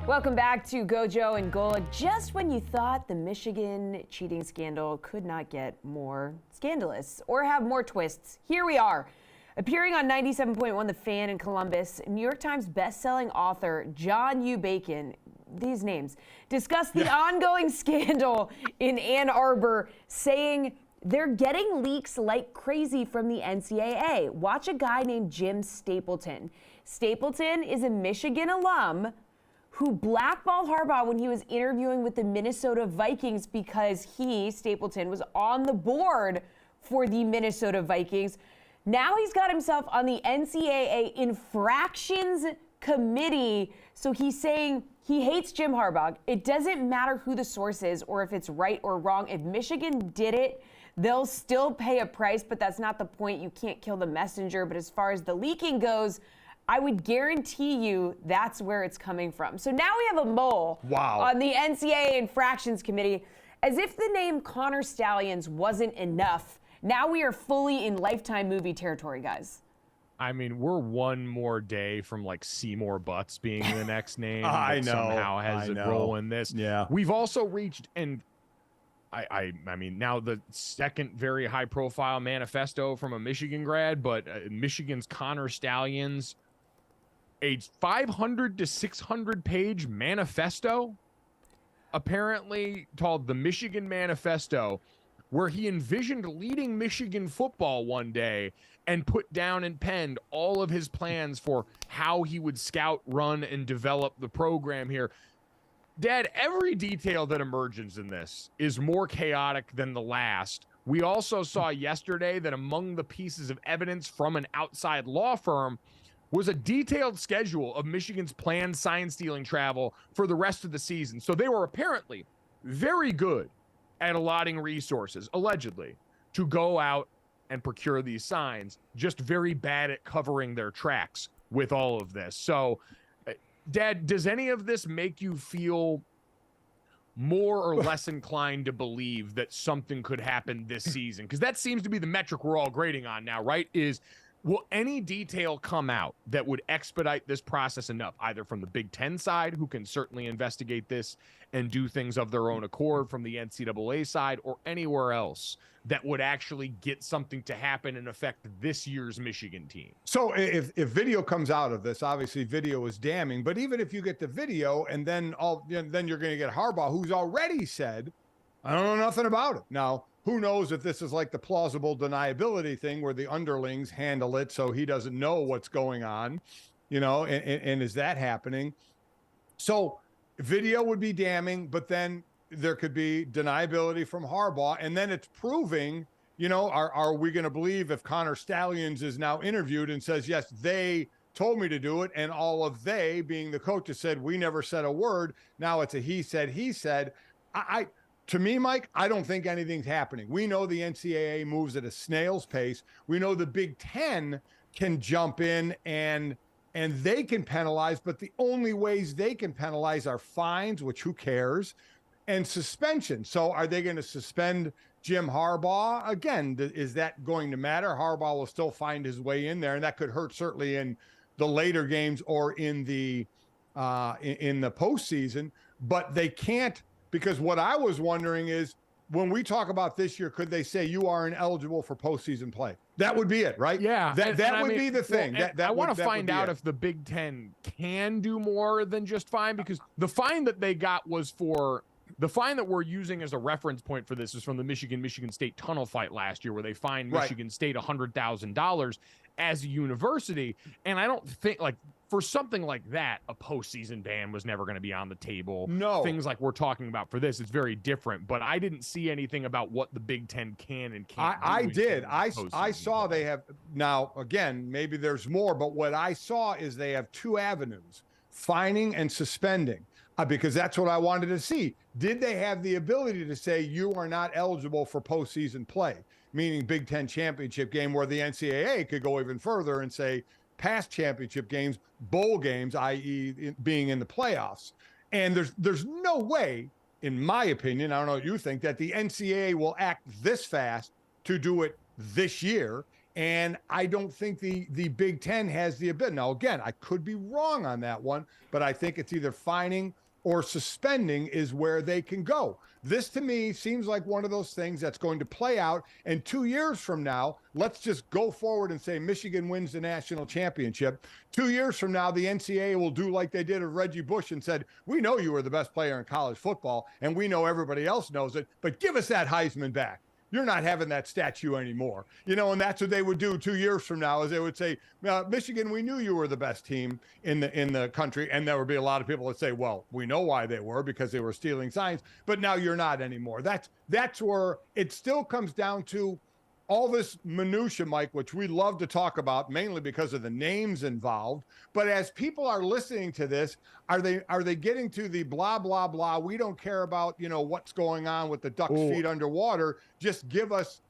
Welcome back to GoJo and Golic. Just when you thought the Michigan cheating scandal could not get more scandalous or have more twists, here we are. Appearing on 97.1 The Fan in Columbus, New York Times bestselling author John U. Bacon, these names, discussed the ongoing scandal in Ann Arbor, saying they're getting leaks like crazy from the NCAA. Watch a guy named Jim Stapleton. Stapleton is a Michigan alum who blackballed Harbaugh when he was interviewing with the Minnesota Vikings because he, Stapleton, was on the board for the Minnesota Vikings. Now he's got himself on the NCAA infractions committee. So he's saying he hates Jim Harbaugh. It doesn't matter who the source is or if it's right or wrong. If Michigan did it, they'll still pay a price, but that's not the point. You can't kill the messenger. But as far as the leaking goes, I would guarantee you that's where it's coming from. So now we have a mole on the NCAA infractions committee. As if the name Connor Stalions wasn't enough, now we are fully in Lifetime movie territory, guys. I mean, we're one more day from like Seymour Butts being the next name. I know. Somehow has a role in this. Yeah. We've also reached, and I mean, now the second very high profile manifesto from a Michigan grad, but Michigan's Connor Stalions, a 500 to 600 page manifesto, apparently called the Michigan Manifesto, where he envisioned leading Michigan football one day and put down and penned all of his plans for how he would scout, run, and develop the program here. Dad, every detail that emerges in this is more chaotic than the last. We also saw yesterday that among the pieces of evidence from an outside law firm was a detailed schedule of Michigan's planned sign-stealing travel for the rest of the season. So they were apparently very good at allotting resources, allegedly, to go out and procure these signs, just very bad at covering their tracks with all of this. So, Dad, does any of this make you feel more or less inclined to believe that something could happen this season? Because that seems to be the metric we're all grading on now, right? Will any detail come out that would expedite this process enough, either from the Big Ten side, who can certainly investigate this and do things of their own accord, from the NCAA side, or anywhere else that would actually get something to happen and affect this year's Michigan team? So if video comes out of this, obviously video is damning, but even if you get the video and then you're going to get Harbaugh, who's already said, I don't know nothing about it. Now, who knows if this is like the plausible deniability thing where the underlings handle it so he doesn't know what's going on, and is that happening? So video would be damning, but then there could be deniability from Harbaugh, and then it's proving, are we going to believe if Connor Stalions is now interviewed and says, yes, they told me to do it, and all of they, being the coaches, said, we never said a word. Now it's a he said. To me, Mike, I don't think anything's happening. We know the NCAA moves at a snail's pace. We know the Big Ten can jump in and they can penalize, but the only ways they can penalize are fines, which who cares, and suspension. So are they going to suspend Jim Harbaugh? Again, is that going to matter? Harbaugh will still find his way in there, and that could hurt certainly in the later games or in the postseason, but they can't. Because what I was wondering is, when we talk about this year, could they say you are ineligible for postseason play? That would be it, right? Yeah. That would be the thing. Well, I want to find out if the Big Ten can do more than just fine, because the fine that they got was for the fine that we're using as a reference point for this is from the Michigan State tunnel fight last year, where they fined Michigan State $100,000 as a university. And I don't think, like, for something like that, a postseason ban was never going to be on the table. No. Things like we're talking about for this, it's very different. But I didn't see anything about what the Big Ten can and can't do. I did. I saw they have, now, again, maybe there's more, but what I saw is they have two avenues, fining and suspending, because that's what I wanted to see. Did they have the ability to say you are not eligible for postseason play, meaning Big Ten championship game, where the NCAA could go even further and say, past championship games, bowl games, i.e. being in the playoffs. And there's no way, in my opinion, I don't know what you think, that the NCAA will act this fast to do it this year. And I don't think the Big Ten has the ability. Now, again, I could be wrong on that one, but I think it's either fining or suspending is where they can go. This, to me, seems like one of those things that's going to play out. And 2 years from now, let's just go forward and say Michigan wins the national championship. 2 years from now, the NCAA will do like they did with Reggie Bush and said, we know you were the best player in college football, and we know everybody else knows it, but give us that Heisman back. You're not having that statue anymore. And that's what they would do 2 years from now, is they would say, Michigan, we knew you were the best team in the country. And there would be a lot of people that say, well, we know why they were, because they were stealing signs, but now you're not anymore. That's where it still comes down to all this minutia, Mike, which we love to talk about, mainly because of the names involved. But as people are listening to this, are they getting to the blah, blah, blah? We don't care about, what's going on with the duck's feet underwater. Just give us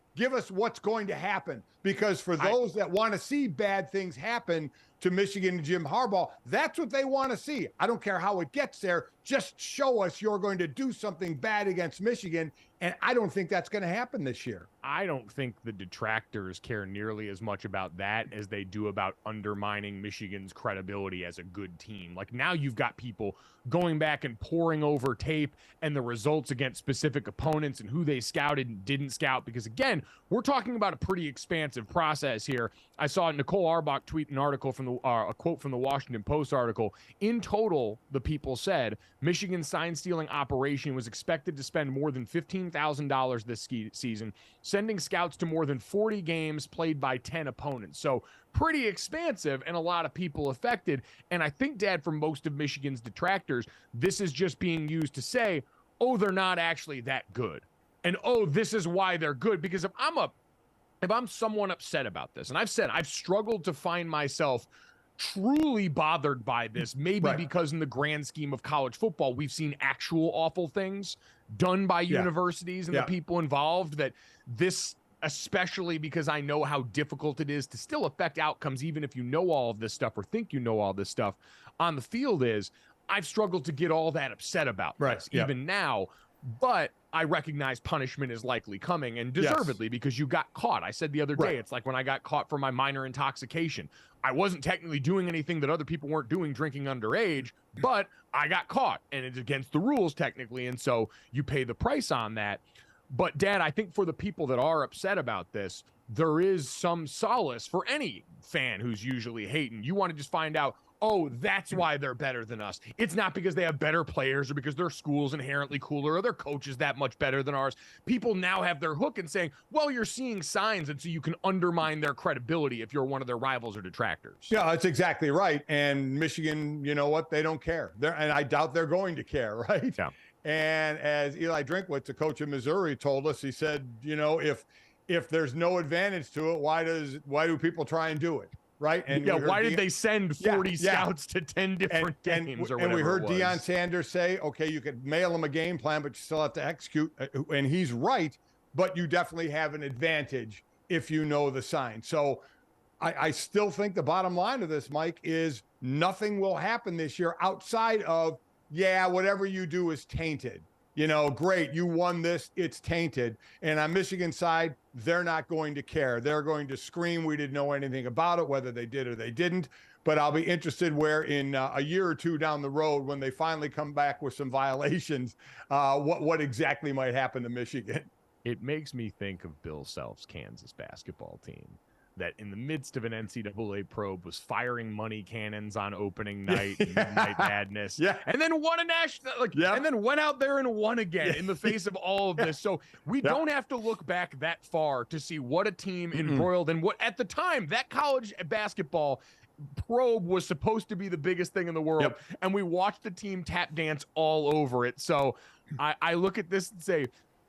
what's going to happen. Because for those that want to see bad things happen to Michigan and Jim Harbaugh, that's what they want to see. I don't care how it gets there. Just show us you're going to do something bad against Michigan. And I don't think that's going to happen this year. I don't think the detractors care nearly as much about that as they do about undermining Michigan's credibility as a good team. Like, now you've got people going back and poring over tape and the results against specific opponents and who they scouted and didn't scout. Because, again, we're talking about a pretty expansive process here. I saw Nicole Arbach tweet an article from a quote from the Washington Post article. In total, the people said Michigan's sign-stealing operation was expected to spend more than $15,000 this season, sending scouts to more than 40 games played by 10 opponents. So pretty expansive and a lot of people affected. And I think, Dad, for most of Michigan's detractors, this is just being used to say, oh, they're not actually that good. And, oh, this is why they're good. Because if I'm somewhat upset about this, and I've said I've struggled to find myself truly bothered by this, maybe because in the grand scheme of college football, we've seen actual awful things done by universities and the people involved, that this, especially because I know how difficult it is to still affect outcomes, even if you know all of this stuff or think you know all this stuff on the field, is I've struggled to get all that upset about this, even now. But I recognize punishment is likely coming, and deservedly, because you got caught. I said the other day, it's like when I got caught for my minor intoxication. I wasn't technically doing anything that other people weren't doing, drinking underage, but I got caught, and it's against the rules technically, and so you pay the price on that. But, Dad, I think for the people that are upset about this, there is some solace for any fan who's usually hating. You want to just find out, oh, that's why they're better than us. It's not because they have better players or because their school's inherently cooler or their coach is that much better than ours. People now have their hook in saying, well, you're seeing signs, and so you can undermine their credibility if you're one of their rivals or detractors. Yeah, that's exactly right. And Michigan, you know what? They don't care. And I doubt they're going to care, right? Yeah. And as Eli Drinkwitz, the coach of Missouri, told us, he said, if there's no advantage to it, why do people try and do it? Right. And why did they send 40 scouts to 10 different games or whatever? And we heard Deion Sanders say, okay, you could mail him a game plan, but you still have to execute. And he's right. But you definitely have an advantage if you know the sign. So I still think the bottom line of this, Mike, is nothing will happen this year outside of, whatever you do is tainted. Great, you won this, it's tainted. And on Michigan's side, they're not going to care. They're going to scream, we didn't know anything about it, whether they did or they didn't. But I'll be interested where in a year or two down the road, when they finally come back with some violations, what exactly might happen to Michigan. It makes me think of Bill Self's Kansas basketball team, that in the midst of an NCAA probe was firing money cannons on opening night, Midnight Madness, and then won a national, and then went out there and won again in the face of all of this. So we don't have to look back that far to see what a team embroiled in what, at the time, that college basketball probe was supposed to be the biggest thing in the world, and we watched the team tap dance all over it. So I look at this and say,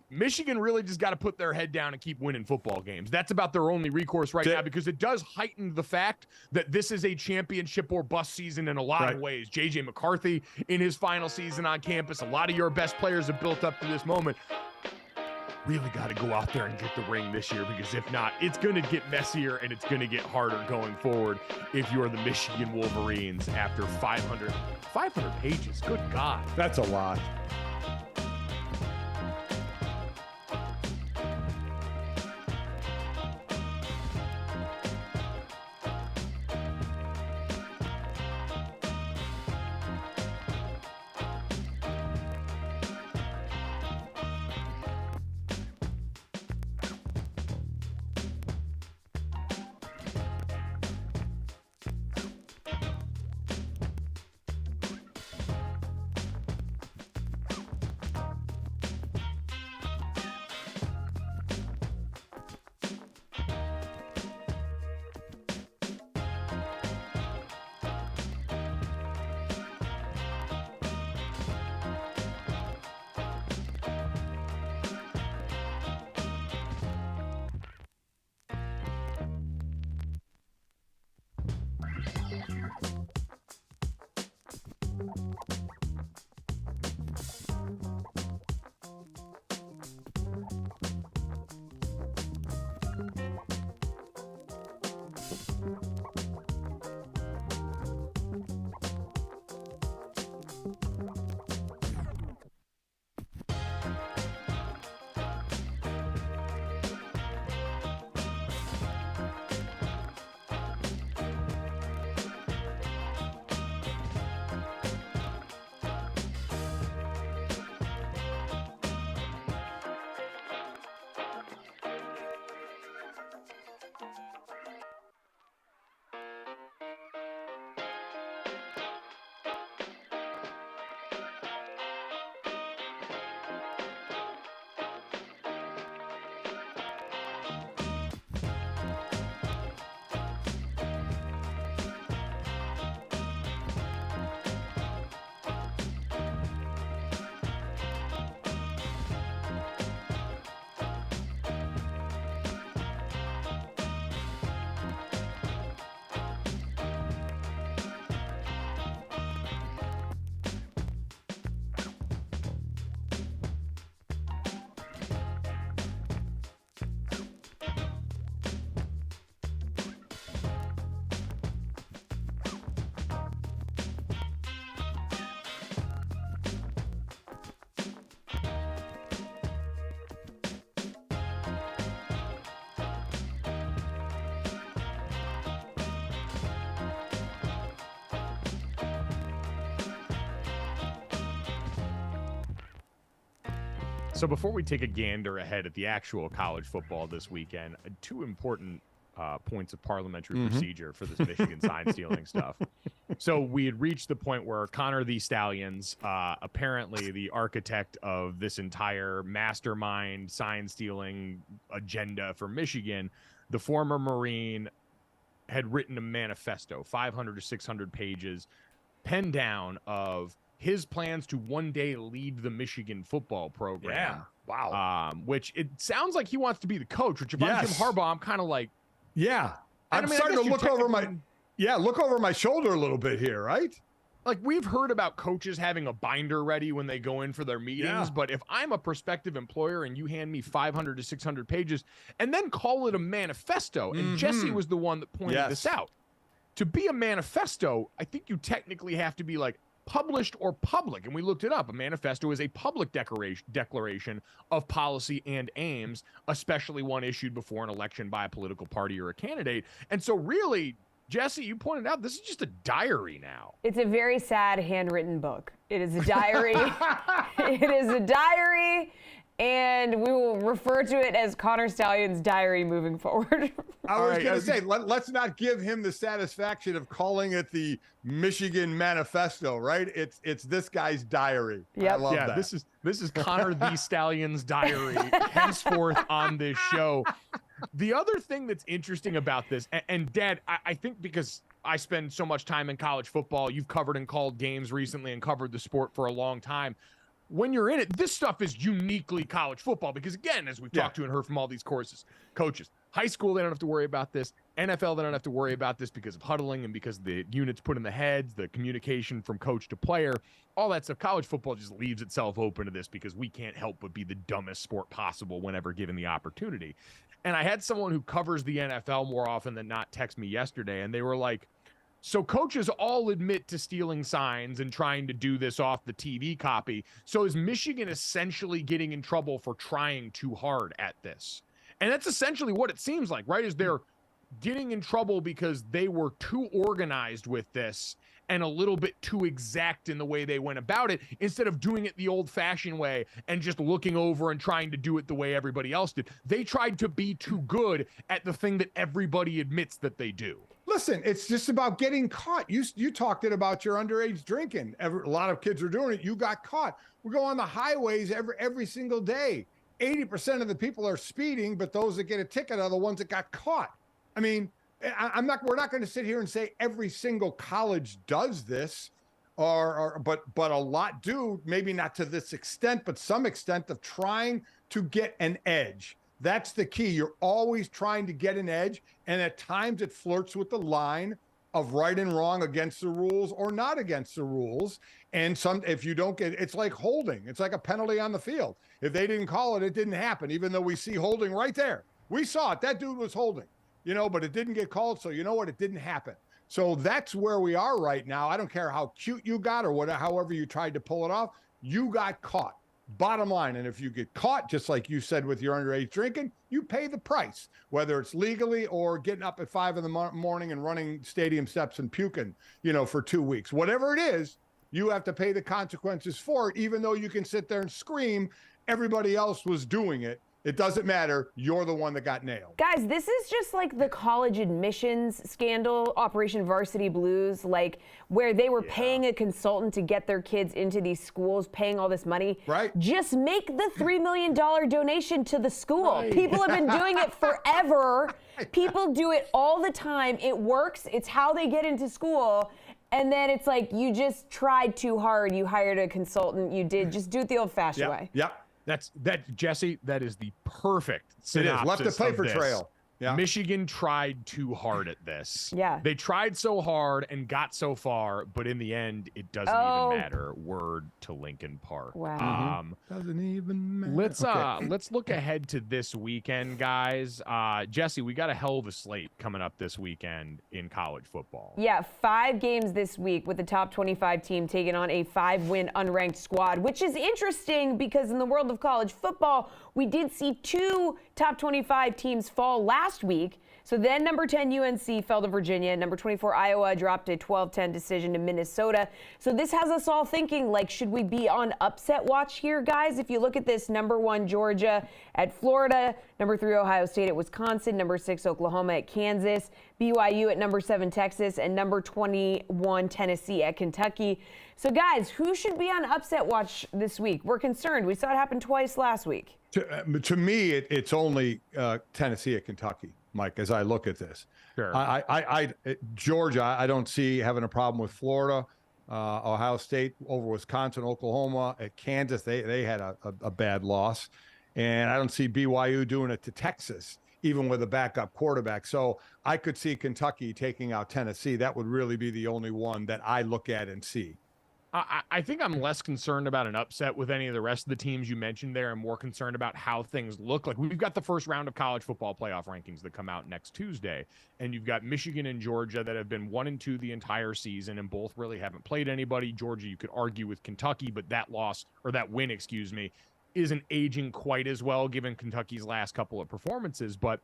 Michigan really just got to put their head down and keep winning football games. That's about their only recourse right now, because it does heighten the fact that this is a championship or bust season in a lot of ways. J.J. McCarthy in his final season on campus. A lot of your best players have built up to this moment. Really got to go out there and get the ring this year, because if not, it's going to get messier and it's going to get harder going forward if you're the Michigan Wolverines after 500 pages. Good God. That's a lot. So before we take a gander ahead at the actual college football this weekend, two important points of parliamentary procedure for this Michigan sign stealing stuff. So we had reached the point where Connor the Stallions, apparently the architect of this entire mastermind sign stealing agenda for Michigan, the former Marine, had written a manifesto, 500 to 600 pages, penned down of his plans to one day lead the Michigan football program. Yeah. Wow. Which it sounds like he wants to be the coach, which if I'm Jim Harbaugh, I'm kind of like, yeah. I'm starting to look over my shoulder a little bit here, right? Like, we've heard about coaches having a binder ready when they go in for their meetings, but if I'm a prospective employer and you hand me 500 to 600 pages and then call it a manifesto, and Jesse was the one that pointed this out, to be a manifesto, I think you technically have to be like published or public. And we looked it up. A manifesto is a public declaration of policy and aims, especially one issued before an election by a political party or a candidate. And so really, Jesse, you pointed out, this is just a diary now. It's a very sad handwritten book. It is a diary. It is a diary, and we will refer to it as Connor Stallion's diary moving forward. I was going to say, let's not give him the satisfaction of calling it the Michigan Manifesto, right? It's this guy's diary. Yep. I love that. This is Connor the Stallion's diary, henceforth on this show. The other thing that's interesting about this, and Dad, I think because I spend so much time in college football, you've covered and called games recently and covered the sport for a long time. When you're in it, this stuff is uniquely college football because, again, as we've talked to and heard from all these coaches, high school, they don't have to worry about this. NFL, they don't have to worry about this because of huddling and because the units put in the heads, the communication from coach to player, all that stuff. College football just leaves itself open to this because we can't help but be the dumbest sport possible whenever given the opportunity. And I had someone who covers the NFL more often than not text me yesterday, and they were like, so coaches all admit to stealing signs and trying to do this off the TV copy. So is Michigan essentially getting in trouble for trying too hard at this? And that's essentially what it seems like, right? Is they're getting in trouble because they were too organized with this and a little bit too exact in the way they went about it instead of doing it the old-fashioned way and just looking over and trying to do it the way everybody else did. They tried to be too good at the thing that everybody admits that they do. Listen, it's just about getting caught. You talked about your underage drinking. A lot of kids are doing it. You got caught. We go on the highways every single day. 80% of the people are speeding, but those that get a ticket are the ones that got caught. I mean, we're not going to sit here and say every single college does this, but a lot do, maybe not to this extent, but some extent of trying to get an edge. That's the key. You're always trying to get an edge, and at times it flirts with the line of right and wrong, against the rules or not against the rules. And if you don't get, it's like holding. It's like a penalty on the field. If they didn't call it, it didn't happen, even though we see holding right there. We saw it. That dude was holding. but it didn't get called. So you know what? It didn't happen. So that's where we are right now. I don't care how cute you got or whatever, however you tried to pull it off, you got caught. Bottom line. And if you get caught, just like you said with your underage drinking, you pay the price, whether it's legally or getting up at 5 in the morning and running stadium steps and puking, for 2 weeks. Whatever it is, you have to pay the consequences for it, even though you can sit there and scream, everybody else was doing it. It doesn't matter. You're the one that got nailed. Guys, this is just like the college admissions scandal, Operation Varsity Blues, like where they were paying a consultant to get their kids into these schools, paying all this money. Right. Just make the $3 million donation to the school. Right. People have been doing it forever. People do it all the time. It works. It's how they get into school. And then it's like, you just tried too hard. You hired a consultant. Just do it the old-fashioned way. Yep. Jesse, that is the perfect synopsis. Left a paper trail. Yeah. Michigan tried too hard at this. Yeah. They tried so hard and got so far, but in the end, it doesn't even matter. Word to Lincoln Park. Wow. Doesn't even matter. Let's look ahead to this weekend, guys. Jesse, we got a hell of a slate coming up this weekend in college football. Yeah, 5 games this week with the top 25 team taking on a 5-win unranked squad, which is interesting because in the world of college football, we did see 2 top 25 teams fall last week. So then number 10 UNC fell to Virginia. Number 24 Iowa dropped a 12-10 decision to Minnesota. So this has us all thinking, like, should we be on upset watch here, guys? If you look at this, number 1 Georgia at Florida, number 3 Ohio State at Wisconsin, number 6 Oklahoma at Kansas, BYU at number 7 Texas, and number 21 Tennessee at Kentucky. So guys, who should be on upset watch this week? We're concerned. We saw it happen twice last week. To me, it's only Tennessee at Kentucky, Mike, as I look at this. Sure. Georgia, I don't see having a problem with Florida. Ohio State over Wisconsin, Oklahoma. At Kansas, they had a bad loss. And I don't see BYU doing it to Texas, even with a backup quarterback. So I could see Kentucky taking out Tennessee. That would really be the only one that I look at and see. I think I'm less concerned about an upset with any of the rest of the teams you mentioned there. I'm more concerned about how things look. Like, we've got the first round of college football playoff rankings that come out next Tuesday, and you've got Michigan and Georgia that have been 1-2 the entire season, and both really haven't played anybody. Georgia, you could argue with Kentucky, but that win, isn't aging quite as well given Kentucky's last couple of performances. But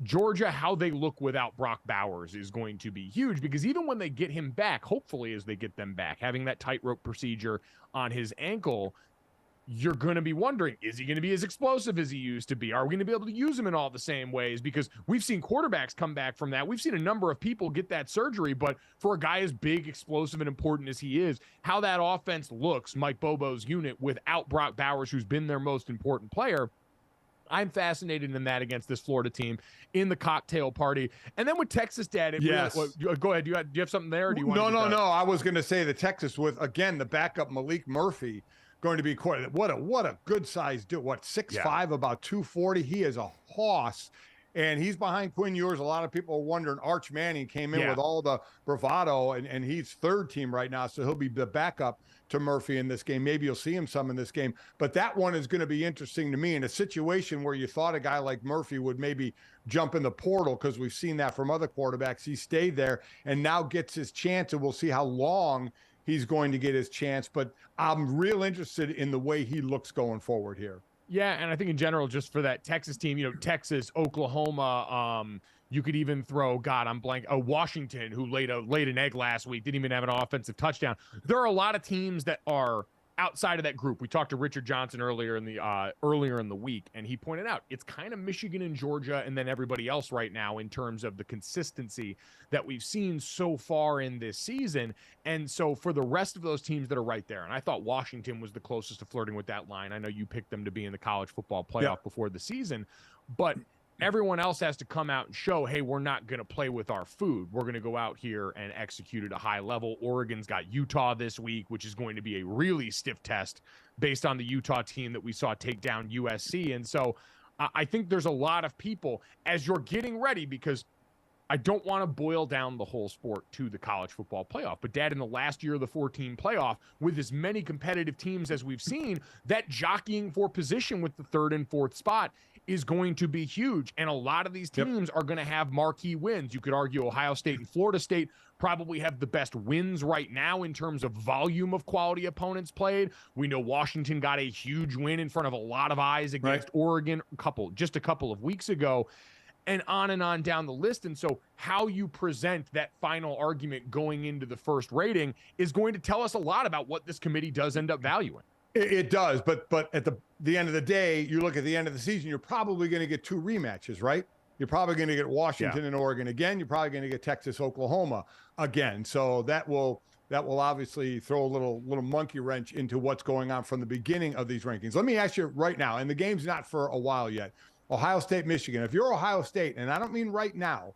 Georgia, how they look without Brock Bowers is going to be huge, because even when they get him back, hopefully as they get them back, having that tightrope procedure on his ankle, you're going to be wondering, is he going to be as explosive as he used to be? Are we going to be able to use him in all the same ways? Because we've seen quarterbacks come back from that. We've seen a number of people get that surgery, but for a guy as big, explosive, and important as he is, how that offense looks, Mike Bobo's unit, without Brock Bowers, who's been their most important player, I'm fascinated in that against this Florida team in the cocktail party. And then with Texas, Dad, go ahead. Do you have something there? Or do you want No. I was going to say the Texas with, again, the backup Malik Murphy going to be quite, what a good size dude. 6'5", about 240. He is a hoss. And he's behind Quinn Ewers. A lot of people are wondering, Arch Manning came in with all the bravado, and he's third team right now, so he'll be the backup to Murphy in this game. Maybe you'll see him some in this game. But that one is going to be interesting to me in a situation where you thought a guy like Murphy would maybe jump in the portal, because we've seen that from other quarterbacks. He stayed there and now gets his chance, and we'll see how long he's going to get his chance. But I'm real interested in the way he looks going forward here. Yeah, and I think in general, just for that Texas team, Texas, Oklahoma, you could even throw, Washington, who laid an egg last week, didn't even have an offensive touchdown. There are a lot of teams that are outside of that group. We talked to Richard Johnson earlier in the week, and he pointed out it's kind of Michigan and Georgia and then everybody else right now in terms of the consistency that we've seen so far in this season. And so for the rest of those teams that are right there, and I thought Washington was the closest to flirting with that line. I know you picked them to be in the college football playoff before the season, but everyone else has to come out and show, hey, we're not going to play with our food. We're going to go out here and execute at a high level. Oregon's got Utah this week, which is going to be a really stiff test based on the Utah team that we saw take down USC. And so I think there's a lot of people, as you're getting ready, because I don't want to boil down the whole sport to the college football playoff. But, Dad, in the last year of the 14 playoff, with as many competitive teams as we've seen, that jockeying for position with the third and fourth spot is going to be huge. And a lot of these teams are going to have marquee wins. You could argue Ohio State and Florida State probably have the best wins right now in terms of volume of quality opponents played. We know Washington got a huge win in front of a lot of eyes against Oregon just a couple of weeks ago, and on down the list. And so how you present that final argument going into the first rating is going to tell us a lot about what this committee does end up valuing. It does, but at the end of the day, you look at the end of the season, you're probably going to get 2 rematches, right? You're probably going to get Washington and Oregon again. You're probably going to get Texas, Oklahoma again. So that will obviously throw a little monkey wrench into what's going on from the beginning of these rankings. Let me ask you right now, and the game's not for a while yet. Ohio State, Michigan. If you're Ohio State, and I don't mean right now,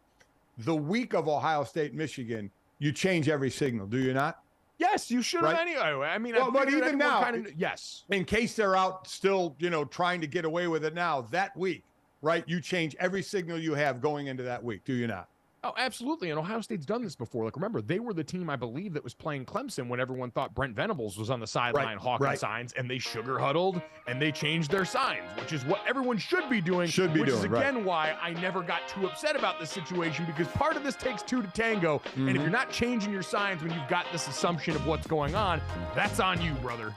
the week of Ohio State, Michigan, you change every signal, do you not? Yes, you should have anyway. I mean, but even now, yes. In case they're out still, trying to get away with it now, that week, right? You change every signal you have going into that week, do you not? Oh, absolutely. And Ohio State's done this before. Like, remember, they were the team, I believe, that was playing Clemson when everyone thought Brent Venables was on the sideline hawking signs, and they sugar huddled and they changed their signs, which is what everyone should be doing. Which is, again, why I never got too upset about this situation, because part of this takes 2 to tango. And if you're not changing your signs when you've got this assumption of what's going on, that's on you, brother.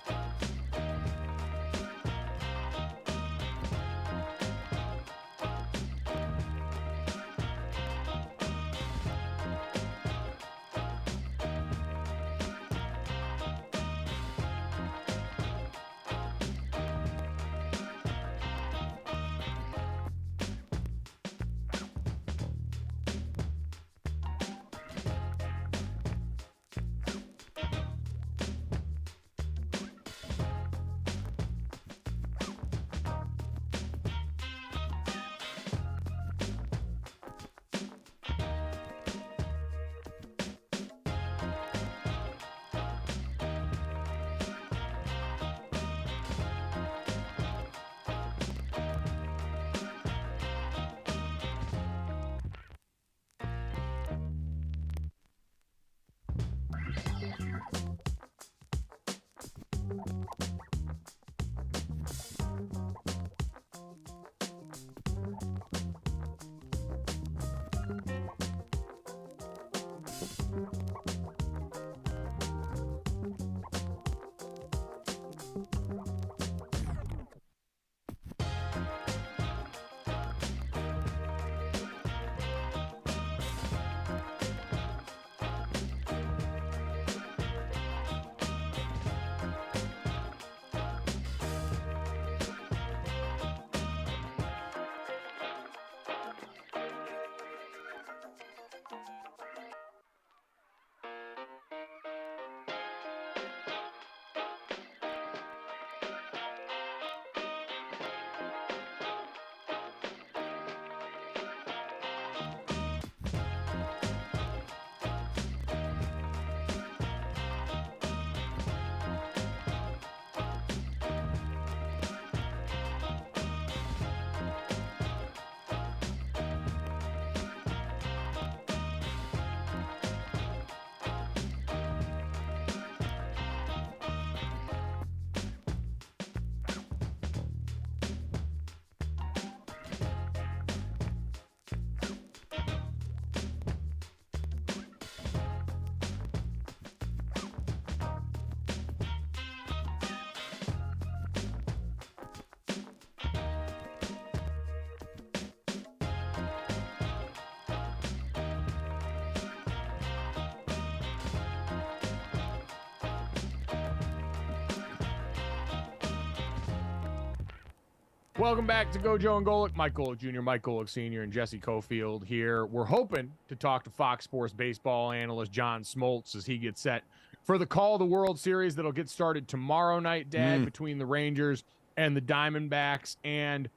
Welcome back to GoJo and Golic. Mike Golic Jr., Mike Golic Sr., and Jesse Cofield here. We're hoping to talk to Fox Sports baseball analyst John Smoltz as he gets set for the Call of the World Series that'll get started tomorrow night, Dad, between the Rangers and the Diamondbacks. And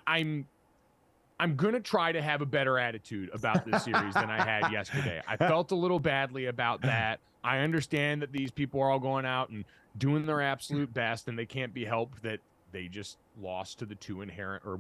I'm going to try to have a better attitude about this series than I had yesterday. I felt a little badly about that. I understand that these people are all going out and doing their absolute best, and they can't be helped that they just lost to the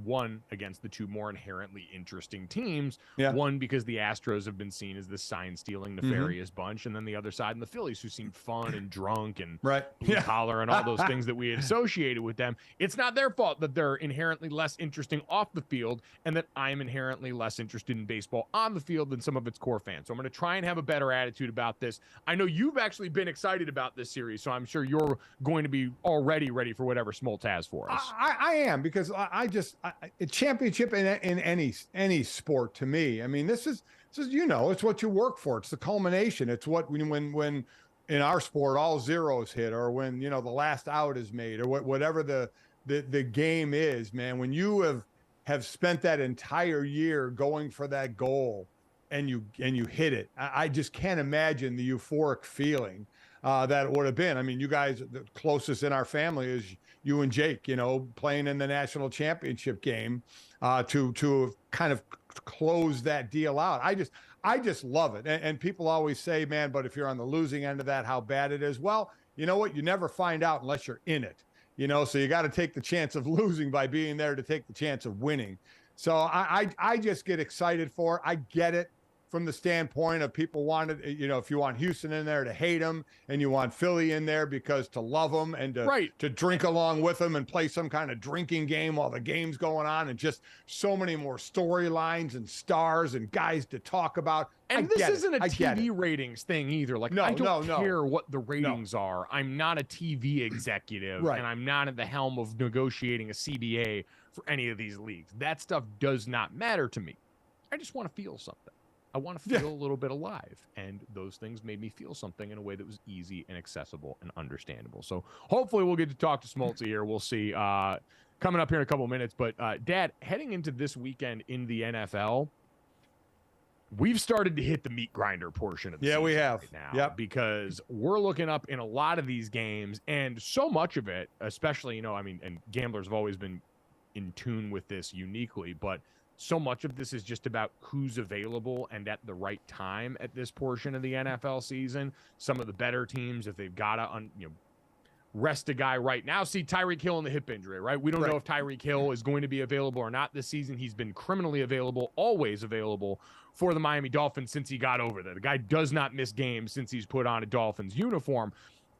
one against the two more inherently interesting teams. Yeah. One, because the Astros have been seen as this sign-stealing, nefarious bunch, and then the other side, and the Phillies, who seemed fun and drunk and blue collar and all those things that we had associated with them. It's not their fault that they're inherently less interesting off the field, and that I'm inherently less interested in baseball on the field than some of its core fans. So I'm going to try and have a better attitude about this. I know you've actually been excited about this series, so I'm sure you're going to be already ready for whatever Smoltz has for us. I am, because a championship in any sport, to me, I mean, this is it's what you work for. It's the culmination. It's what when in our sport all zeros hit, or when the last out is made, or whatever the game is, man. When you have spent that entire year going for that goal, and you hit it, I just can't imagine the euphoric feeling that it would have been. I mean, you guys, the closest in our family is you and Jake, playing in the national championship game to kind of close that deal out. I just love it. And people always say, man, but if you're on the losing end of that, how bad it is. Well, you know what? You never find out unless you're in it, so you got to take the chance of losing by being there to take the chance of winning. So I just get excited for it. I get it. From the standpoint of people wanted, if you want Houston in there to hate them, and you want Philly in there because to love them and to drink along with them and play some kind of drinking game while the game's going on, and just so many more storylines and stars and guys to talk about. And this isn't a TV ratings thing either. Like, I don't care what the ratings are. I'm not a TV executive, and I'm not at the helm of negotiating a CBA for any of these leagues. That stuff does not matter to me. I just want to feel something. I want to feel a little bit alive, and those things made me feel something in a way that was easy and accessible and understandable. So hopefully we'll get to talk to Smoltz here. We'll see coming up here in a couple of minutes. But Dad, heading into this weekend in the NFL, we've started to hit the meat grinder portion of the season. We have right now, because we're looking up in a lot of these games, and so much of it, especially and gamblers have always been in tune with this uniquely, but so much of this is just about who's available and at the right time at this portion of the NFL season. Some of the better teams, if they've got to rest a guy right now. See, Tyreek Hill in the hip injury, right? We don't know if Tyreek Hill is going to be available or not this season. He's been criminally available, always available for the Miami Dolphins since he got over there. The guy does not miss games since he's put on a Dolphins uniform.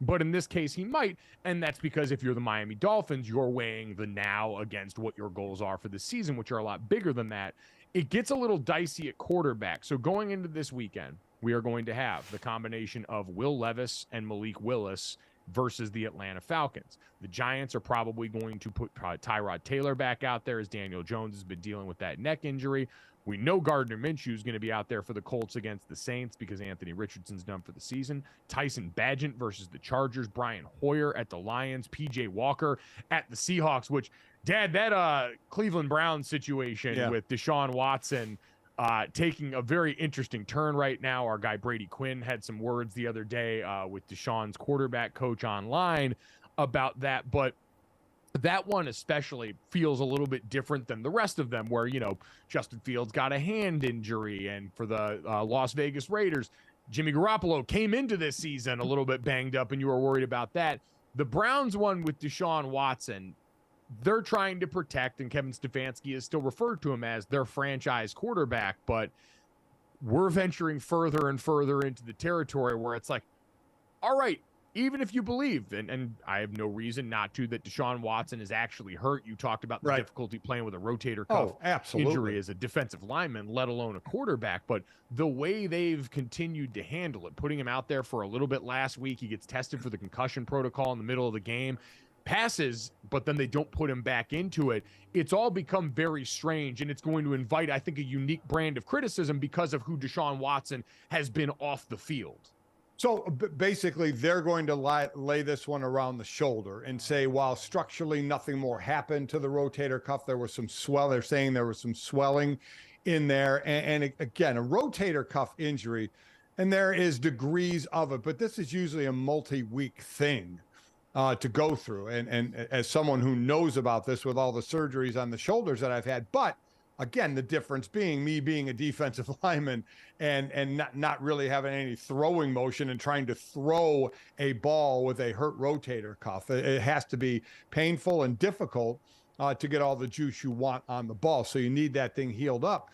But in this case, he might, and that's because if you're the Miami Dolphins, you're weighing the now against what your goals are for the season, which are a lot bigger than that. It gets a little dicey at quarterback. So going into this weekend, we are going to have the combination of Will Levis and Malik Willis versus the Atlanta Falcons. The Giants are probably going to put Tyrod Taylor back out there, as Daniel Jones has been dealing with that neck injury. We know Gardner Minshew is going to be out there for the Colts against the Saints because Anthony Richardson's done for the season. Tyson Bagent versus the Chargers. Brian Hoyer at the Lions. P.J. Walker at the Seahawks, which, Dad, that Cleveland Browns situation with Deshaun Watson taking a very interesting turn right now. Our guy Brady Quinn had some words the other day with Deshaun's quarterback coach online about that, but that one especially feels a little bit different than the rest of them, where, Justin Fields got a hand injury, and for the Las Vegas Raiders, Jimmy Garoppolo came into this season a little bit banged up, and you were worried about that. The Browns one with Deshaun Watson, they're trying to protect, and Kevin Stefanski is still referred to him as their franchise quarterback, but we're venturing further and further into the territory where it's like, all right, even if you believe, and I have no reason not to, that Deshaun Watson is actually hurt. You talked about the difficulty playing with a rotator cuff injury as a defensive lineman, let alone a quarterback. But the way they've continued to handle it, putting him out there for a little bit last week, he gets tested for the concussion protocol in the middle of the game, passes, but then they don't put him back into it. It's all become very strange, and it's going to invite, I think, a unique brand of criticism because of who Deshaun Watson has been off the field. So basically, they're going to lay this one around the shoulder and say, while structurally nothing more happened to the rotator cuff, there was some swell. They're saying there was some swelling in there. And again, a rotator cuff injury, and there is degrees of it, but this is usually a multi-week thing to go through. And as someone who knows about this with all the surgeries on the shoulders that I've had, but again, the difference being me being a defensive lineman and not really having any throwing motion and trying to throw a ball with a hurt rotator cuff. It has to be painful and difficult. to get all the juice you want on the ball. So you need that thing healed up.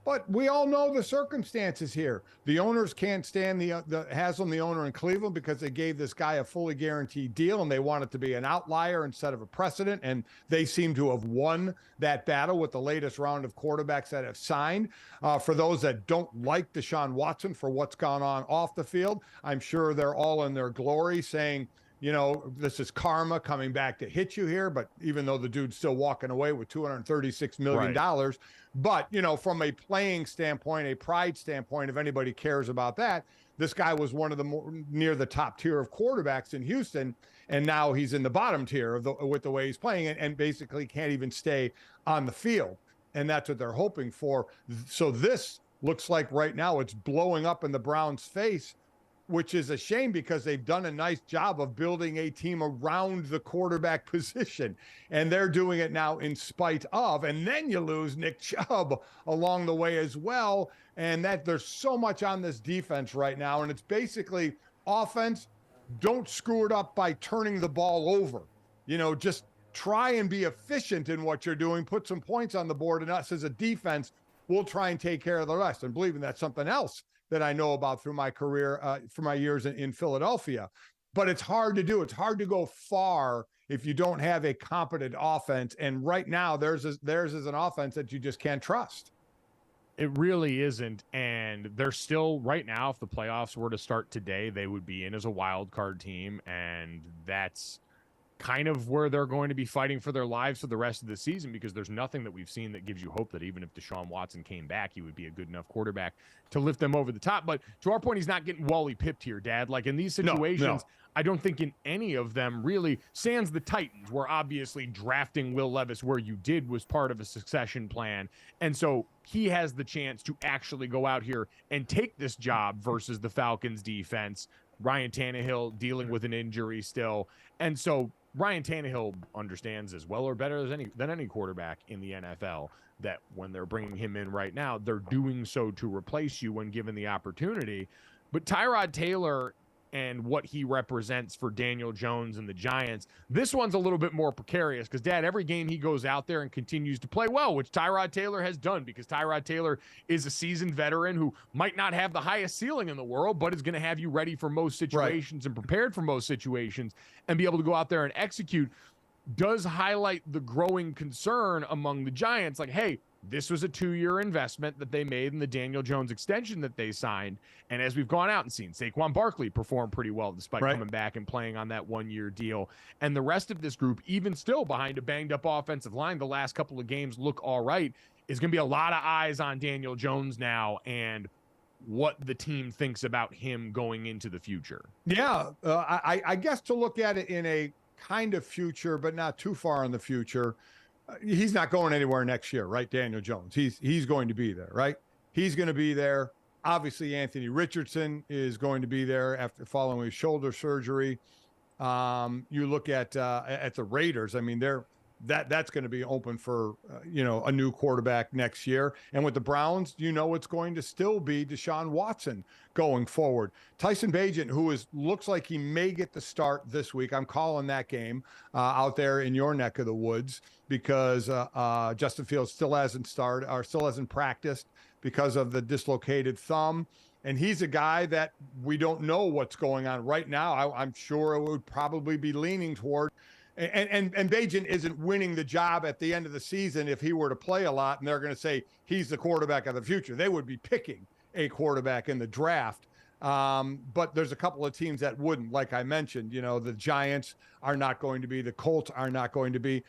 But we all know the circumstances here. The owners can't stand the Haslam, the owner in Cleveland, because they gave this guy a fully guaranteed deal, and they want it to be an outlier instead of a precedent. And they seem to have won that battle with the latest round of quarterbacks that have signed. For those that don't like Deshaun Watson for what's gone on off the field, I'm sure they're all in their glory saying, you know, this is karma coming back to hit you here. But even though the dude's still walking away with $236 million, right. But, you know, from a playing standpoint, a pride standpoint, if anybody cares about that, this guy was one of the more near the top tier of quarterbacks in Houston. And now he's in the bottom tier with the way he's playing and basically can't even stay on the field. And that's what they're hoping for. So this looks like right now it's blowing up in the Browns' face, which is a shame because they've done a nice job of building a team around the quarterback position. And they're doing it now in spite of. And then you lose Nick Chubb along the way as well. And that there's so much on this defense right now. And it's basically offense, don't screw it up by turning the ball over. You know, just try and be efficient in what you're doing, put some points on the board, and us as a defense will try and take care of the rest. And believe me, that's something else that I know about through my career, for my years in Philadelphia. But it's hard to do. It's hard to go far if you don't have a competent offense. And right now, theirs is an offense that you just can't trust. It really isn't. And they're still, right now, if the playoffs were to start today, they would be in as a wild card team. And that's kind of where they're going to be fighting for their lives for the rest of the season, because there's nothing that we've seen that gives you hope that even if Deshaun Watson came back, he would be a good enough quarterback to lift them over the top. But to our point, he's not getting Wally pipped here, Dad. Like in these situations, no. I don't think in any of them really, sans the Titans, where obviously drafting Will Levis where you did was part of a succession plan. And so he has the chance to actually go out here and take this job versus the Falcons defense. Ryan Tannehill dealing with an injury still. And so Ryan Tannehill understands as well or better than any quarterback in the NFL that when they're bringing him in right now, they're doing so to replace you when given the opportunity. But Tyrod Taylor and what he represents for Daniel Jones and the Giants, this one's a little bit more precarious because, Dad, every game he goes out there and continues to play well, which Tyrod Taylor has done, because Tyrod Taylor is a seasoned veteran who might not have the highest ceiling in the world, but is going to have you ready for most situations, right, and prepared for most situations and be able to go out there and execute, does highlight the growing concern among the Giants. Like, hey, this was a 2-year investment that they made in the Daniel Jones extension that they signed. And as we've gone out and seen, Saquon Barkley performed pretty well despite coming back and playing on that 1-year deal. And the rest of this group, even still behind a banged-up offensive line, the last couple of games look all right, is going to be a lot of eyes on Daniel Jones now and what the team thinks about him going into the future. Yeah, I guess to look at it in a kind of future, but not too far in the future, he's not going anywhere next year, right? Daniel Jones, he's going to be there, right? He's going to be there. Obviously, Anthony Richardson is going to be there after following his shoulder surgery. You look at the Raiders. I mean, that's going to be open for a new quarterback next year. And with the Browns, it's going to still be Deshaun Watson going forward. Tyson Bagent, who looks like he may get the start this week. I'm calling that game out there in your neck of the woods because Justin Fields still hasn't started or still hasn't practiced because of the dislocated thumb. And he's a guy that we don't know what's going on right now. I'm sure it would probably be leaning toward. And Bagent isn't winning the job at the end of the season if he were to play a lot and they're going to say he's the quarterback of the future. They would be picking a quarterback in the draft. But there's a couple of teams that wouldn't, like I mentioned. The Giants are not going to be, the Colts are not going to be.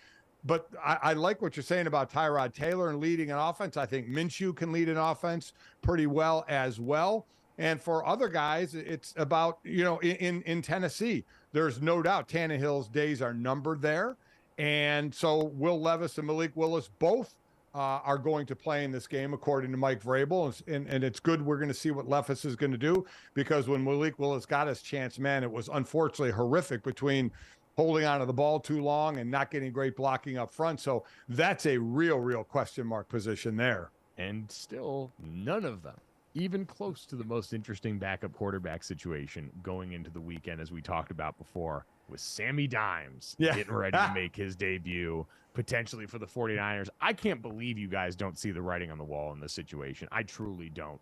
But I like what you're saying about Tyrod Taylor and leading an offense. I think Minshew can lead an offense pretty well as well. And for other guys, it's about, in Tennessee, there's no doubt Tannehill's days are numbered there. And so Will Levis and Malik Willis both are going to play in this game, according to Mike Vrabel. And it's good. We're going to see what Levis is going to do, because when Malik Willis got his chance, man, it was unfortunately horrific between holding onto the ball too long and not getting great blocking up front. So that's a real question mark position there. And still none of them even close to the most interesting backup quarterback situation going into the weekend, as we talked about before. with Sammy Dimes getting ready to make his debut potentially for the 49ers. I can't believe you guys don't see the writing on the wall in this situation. I truly don't.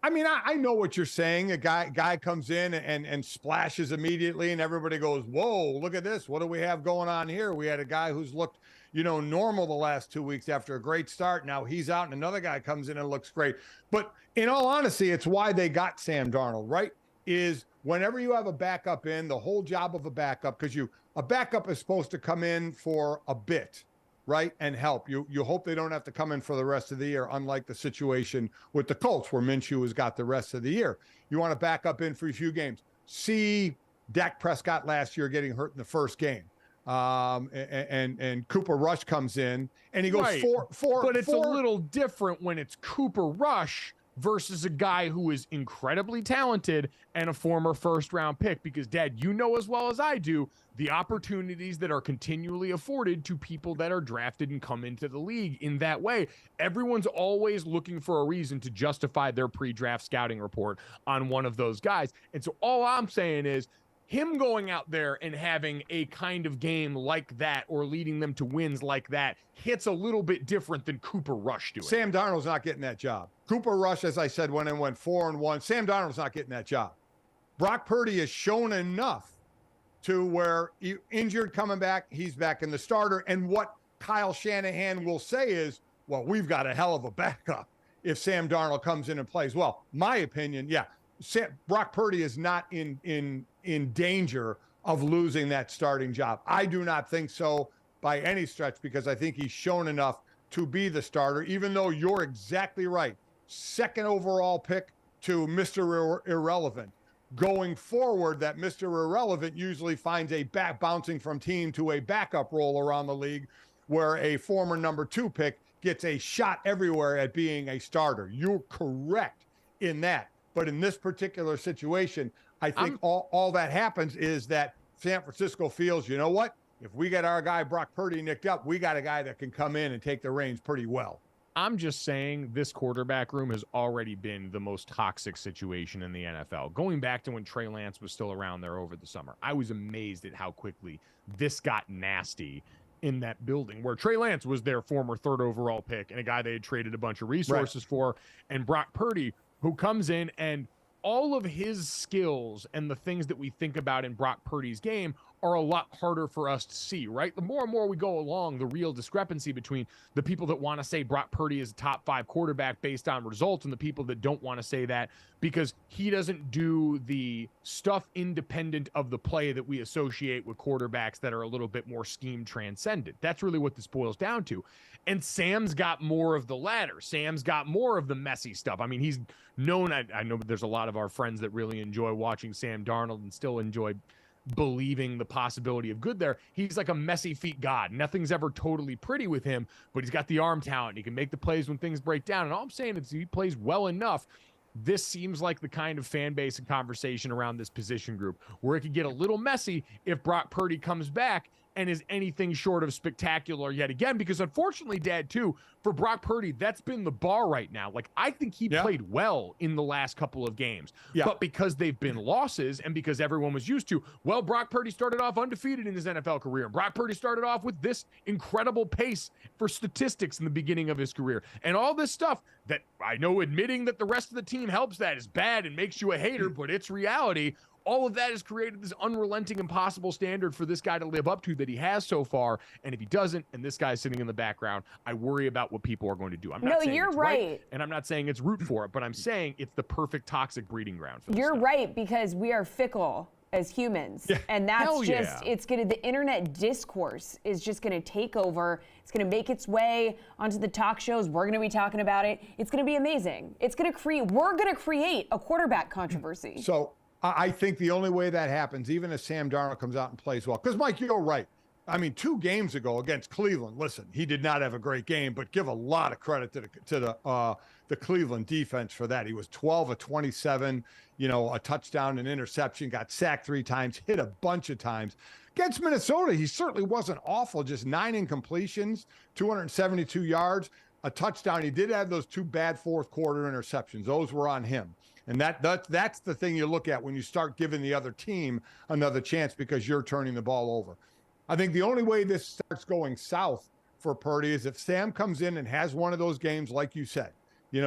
I mean, I know what you're saying. A guy comes in and splashes immediately, and everybody goes, whoa, look at this. What do we have going on here? We had a guy who's looked, normal the last 2 weeks after a great start. Now he's out, and another guy comes in and looks great. But in all honesty, it's why they got Sam Darnold, right? Is whenever you have a backup in, the whole job of a backup, because a backup is supposed to come in for a bit, right, and help. You hope they don't have to come in for the rest of the year, unlike the situation with the Colts where Minshew has got the rest of the year. You want to back up in for a few games. See Dak Prescott last year getting hurt in the first game. And Cooper Rush comes in and he goes four. But it's a little different when it's Cooper Rush versus a guy who is incredibly talented and a former first-round pick. Because, Dad, you know as well as I do the opportunities that are continually afforded to people that are drafted and come into the league in that way. Everyone's always looking for a reason to justify their pre-draft scouting report on one of those guys. And so all I'm saying is him going out there and having a kind of game like that or leading them to wins like that hits a little bit different than Cooper Rush doing. Sam Darnold's not getting that job. Cooper Rush, as I said, went 4-1. Sam Darnold's not getting that job. Brock Purdy has shown enough to where injured coming back, he's back in the starter. And what Kyle Shanahan will say is, well, we've got a hell of a backup if Sam Darnold comes in and plays well. My opinion, Brock Purdy is not in danger of losing that starting job. I do not think so by any stretch, because I think he's shown enough to be the starter, even though you're exactly right. Second overall pick to Mr. Irrelevant. Going forward, that Mr. Irrelevant usually finds a bouncing from team to a backup role around the league, where a former number 2 pick gets a shot everywhere at being a starter. You're correct in that. But in this particular situation, I think all that happens is that San Francisco feels, you know what? If we get our guy Brock Purdy nicked up, we got a guy that can come in and take the reins pretty well. I'm just saying this quarterback room has already been the most toxic situation in the NFL. Going back to when Trey Lance was still around there over the summer, I was amazed at how quickly this got nasty in that building, where Trey Lance was their former 3rd overall pick and a guy they had traded a bunch of resources for, and Brock Purdy, who comes in, and all of his skills and the things that we think about in Brock Purdy's game are a lot harder for us to see, right? The more and more we go along, the real discrepancy between the people that want to say Brock Purdy is a top 5 quarterback based on results and the people that don't want to say that because he doesn't do the stuff independent of the play that we associate with quarterbacks that are a little bit more scheme transcendent. That's really what this boils down to. And Sam's got more of the latter. Sam's got more of the messy stuff. I mean, he's known, I know there's a lot of our friends that really enjoy watching Sam Darnold and still enjoy believing the possibility of good there. He's like a messy feet god. Nothing's ever totally pretty with him, but he's got the arm talent. He can make the plays when things break down. And all I'm saying is he plays well enough. This seems like the kind of fan base and conversation around this position group where it could get a little messy if Brock Purdy comes back and is anything short of spectacular yet again, because unfortunately, Dad, too, for Brock Purdy, that's been the bar right now. Like, I think he played well in the last couple of games, but because they've been losses and because everyone was used to, well, Brock Purdy started off undefeated in his NFL career. And Brock Purdy started off with this incredible pace for statistics in the beginning of his career. And all this stuff that I know admitting that the rest of the team helps that is bad and makes you a hater, but it's reality. All of that has created this unrelenting, impossible standard for this guy to live up to that he has so far. And if he doesn't, and this guy's sitting in the background, I worry about what people are going to do. I'm not saying you're it's right. And I'm not saying it's root for it, but I'm saying it's the perfect toxic breeding ground for this You're stuff. right, because we are fickle as humans. And that's the internet discourse is just going to take over. It's going to make its way onto the talk shows. We're going to be talking about it. It's going to be amazing. We're going to create a quarterback controversy. So I think the only way that happens, even if Sam Darnold comes out and plays well, because Mike, you're right. I mean, 2 games ago against Cleveland, listen, he did not have a great game, but give a lot of credit to the Cleveland defense for that. He was 12 of 27, a touchdown, an interception, got sacked 3 times, hit a bunch of times. Against Minnesota, he certainly wasn't awful, just 9 incompletions, 272 yards, a touchdown. He did have those 2 bad fourth quarter interceptions. Those were on him. And that's the thing you look at when you start giving the other team another chance because you're turning the ball over. I think the only way this starts going south for Purdy is if Sam comes in and has one of those games, like you said,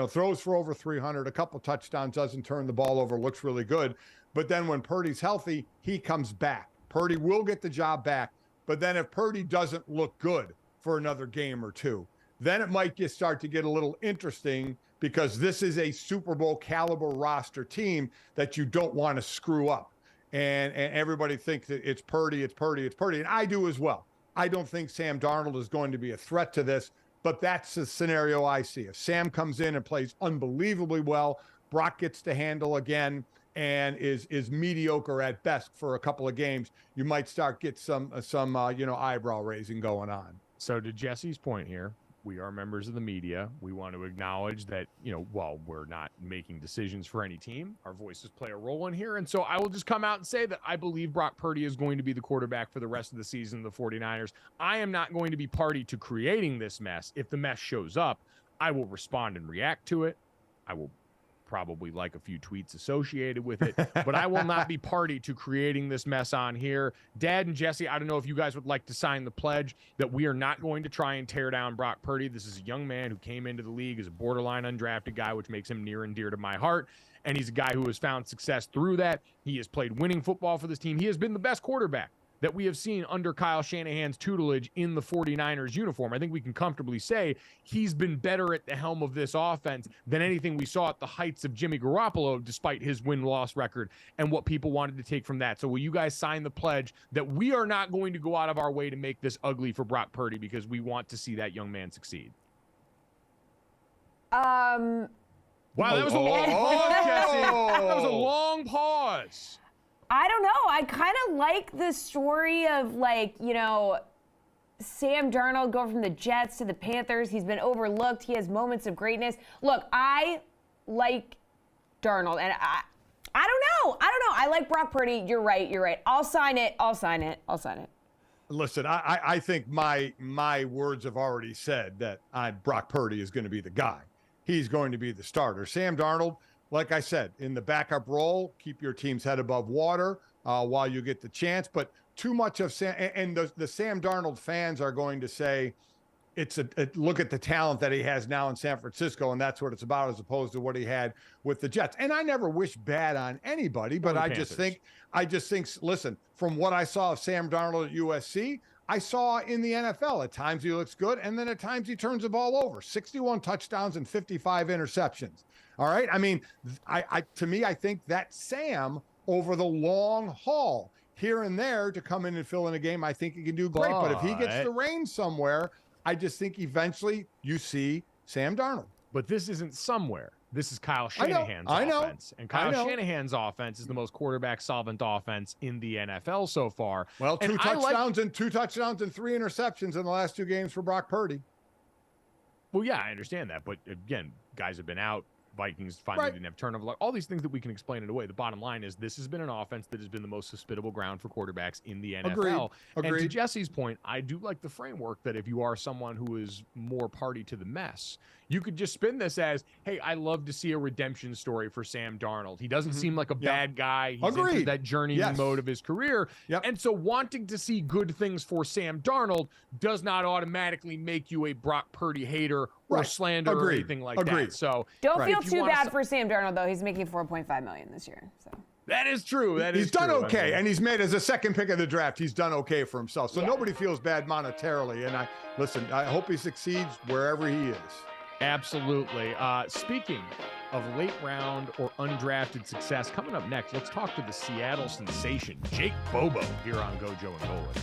throws for over 300, a couple touchdowns, doesn't turn the ball over, looks really good. But then when Purdy's healthy, he comes back. Purdy will get the job back. But then if Purdy doesn't look good for another game or two, then it might start to get a little interesting because this is a Super Bowl caliber roster team that you don't want to screw up. And everybody thinks that it's Purdy. And I do as well. I don't think Sam Darnold is going to be a threat to this, but that's the scenario I see. If Sam comes in and plays unbelievably well, Brock gets to handle again and is mediocre at best for a couple of games, you might start get some eyebrow raising going on. So to Jesse's point here, we are members of the media. We want to acknowledge that, while we're not making decisions for any team, our voices play a role in here. And so I will just come out and say that I believe Brock Purdy is going to be the quarterback for the rest of the season of the 49ers. I am not going to be party to creating this mess. If the mess shows up, I will respond and react to it. I will probably like a few tweets associated with it, but I will not be party to creating this mess on here. Dad and Jesse, I don't know if you guys would like to sign the pledge that we are not going to try and tear down Brock Purdy. This is a young man who came into the league as a borderline undrafted guy, which makes him near and dear to my heart. And he's a guy who has found success through that. He has played winning football for this team. He has been the best quarterback that we have seen under Kyle Shanahan's tutelage in the 49ers uniform. I think we can comfortably say he's been better at the helm of this offense than anything we saw at the heights of Jimmy Garoppolo, despite his win-loss record and what people wanted to take from that. So will you guys sign the pledge that we are not going to go out of our way to make this ugly for Brock Purdy because we want to see that young man succeed? Wow, that was a long pause, Jesse. That was a long pause. I don't know. I kind of like the story of, Sam Darnold going from the Jets to the Panthers. He's been overlooked. He has moments of greatness. Look, I like Darnold, and I don't know. I like Brock Purdy. You're right. I'll sign it. Listen, I think my words have already said that Brock Purdy is going to be the guy. He's going to be the starter. Sam Darnold, like I said, in the backup role, keep your team's head above water while you get the chance. But too much of Sam, and the Sam Darnold fans are going to say, it's a look at the talent that he has now in San Francisco, and that's what it's about, as opposed to what he had with the Jets. And I never wish bad on anybody, but I just think, listen, from what I saw of Sam Darnold at USC, I saw in the NFL, at times he looks good, and then at times he turns the ball over. 61 touchdowns and 55 interceptions. All right. I mean, to me, I think that Sam, over the long haul, here and there to come in and fill in a game, I think he can do great. But if he gets the reins somewhere, I just think eventually you see Sam Darnold. But this isn't somewhere. This is Kyle Shanahan's offense. And Kyle Shanahan's offense is the most quarterback-solvent offense in the NFL so far. Well, two touchdowns and 3 interceptions in the last 2 games for Brock Purdy. Well, yeah, I understand that. But, again, guys have been out. Vikings finally didn't have turnover luck. All these things that we can explain it away. The bottom line is this has been an offense that has been the most hospitable ground for quarterbacks in the NFL. Agreed. And to Jesse's point, I do like the framework that if you are someone who is more party to the mess, you could just spin this as, hey, I love to see a redemption story for Sam Darnold. He doesn't seem like a bad guy. He's into that journeyman mode of his career. And so wanting to see good things for Sam Darnold does not automatically make you a Brock Purdy hater or slander or anything like that. So don't feel too bad for Sam Darnold, though. He's making $4.5 million this year. So that is true. He's done okay, and he's made as a second pick of the draft. He's done okay for himself. So nobody feels bad monetarily. And I hope he succeeds wherever he is. Absolutely. Speaking of late round or undrafted success, coming up next, let's talk to the Seattle sensation, Jake Bobo, here on GoJo and Golic.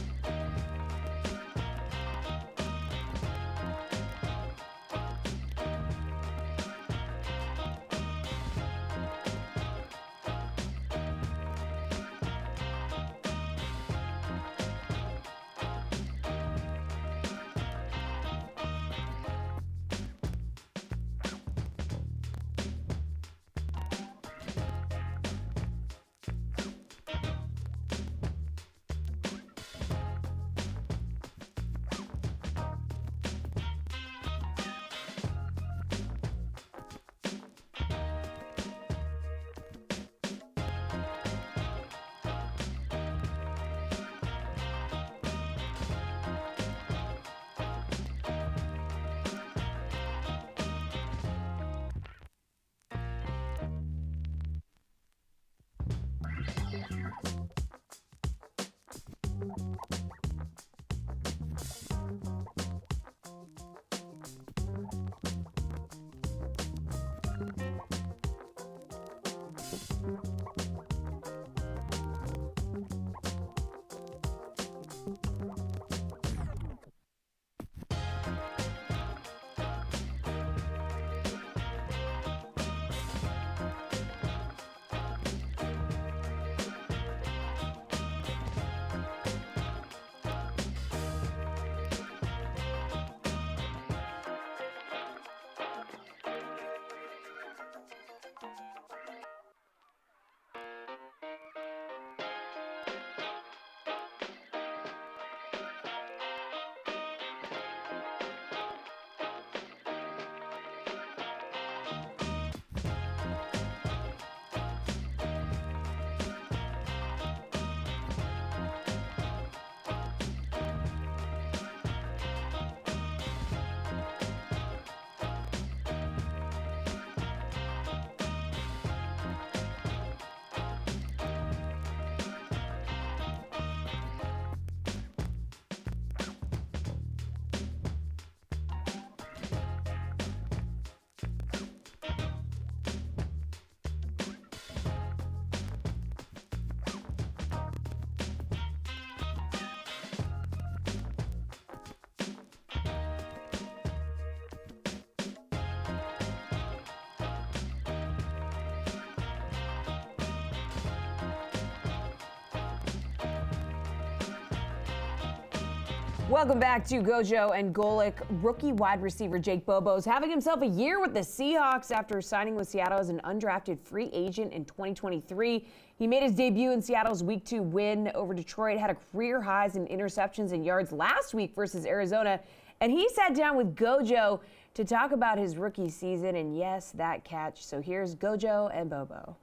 Welcome back to GoJo and Golic. Rookie wide receiver Jake Bobo is having himself a year with the Seahawks after signing with Seattle as an undrafted free agent in 2023. He made his debut in Seattle's Week 2 win over Detroit, had a career highs in interceptions and yards last week versus Arizona, and he sat down with GoJo to talk about his rookie season and, yes, that catch. So here's GoJo and Bobo.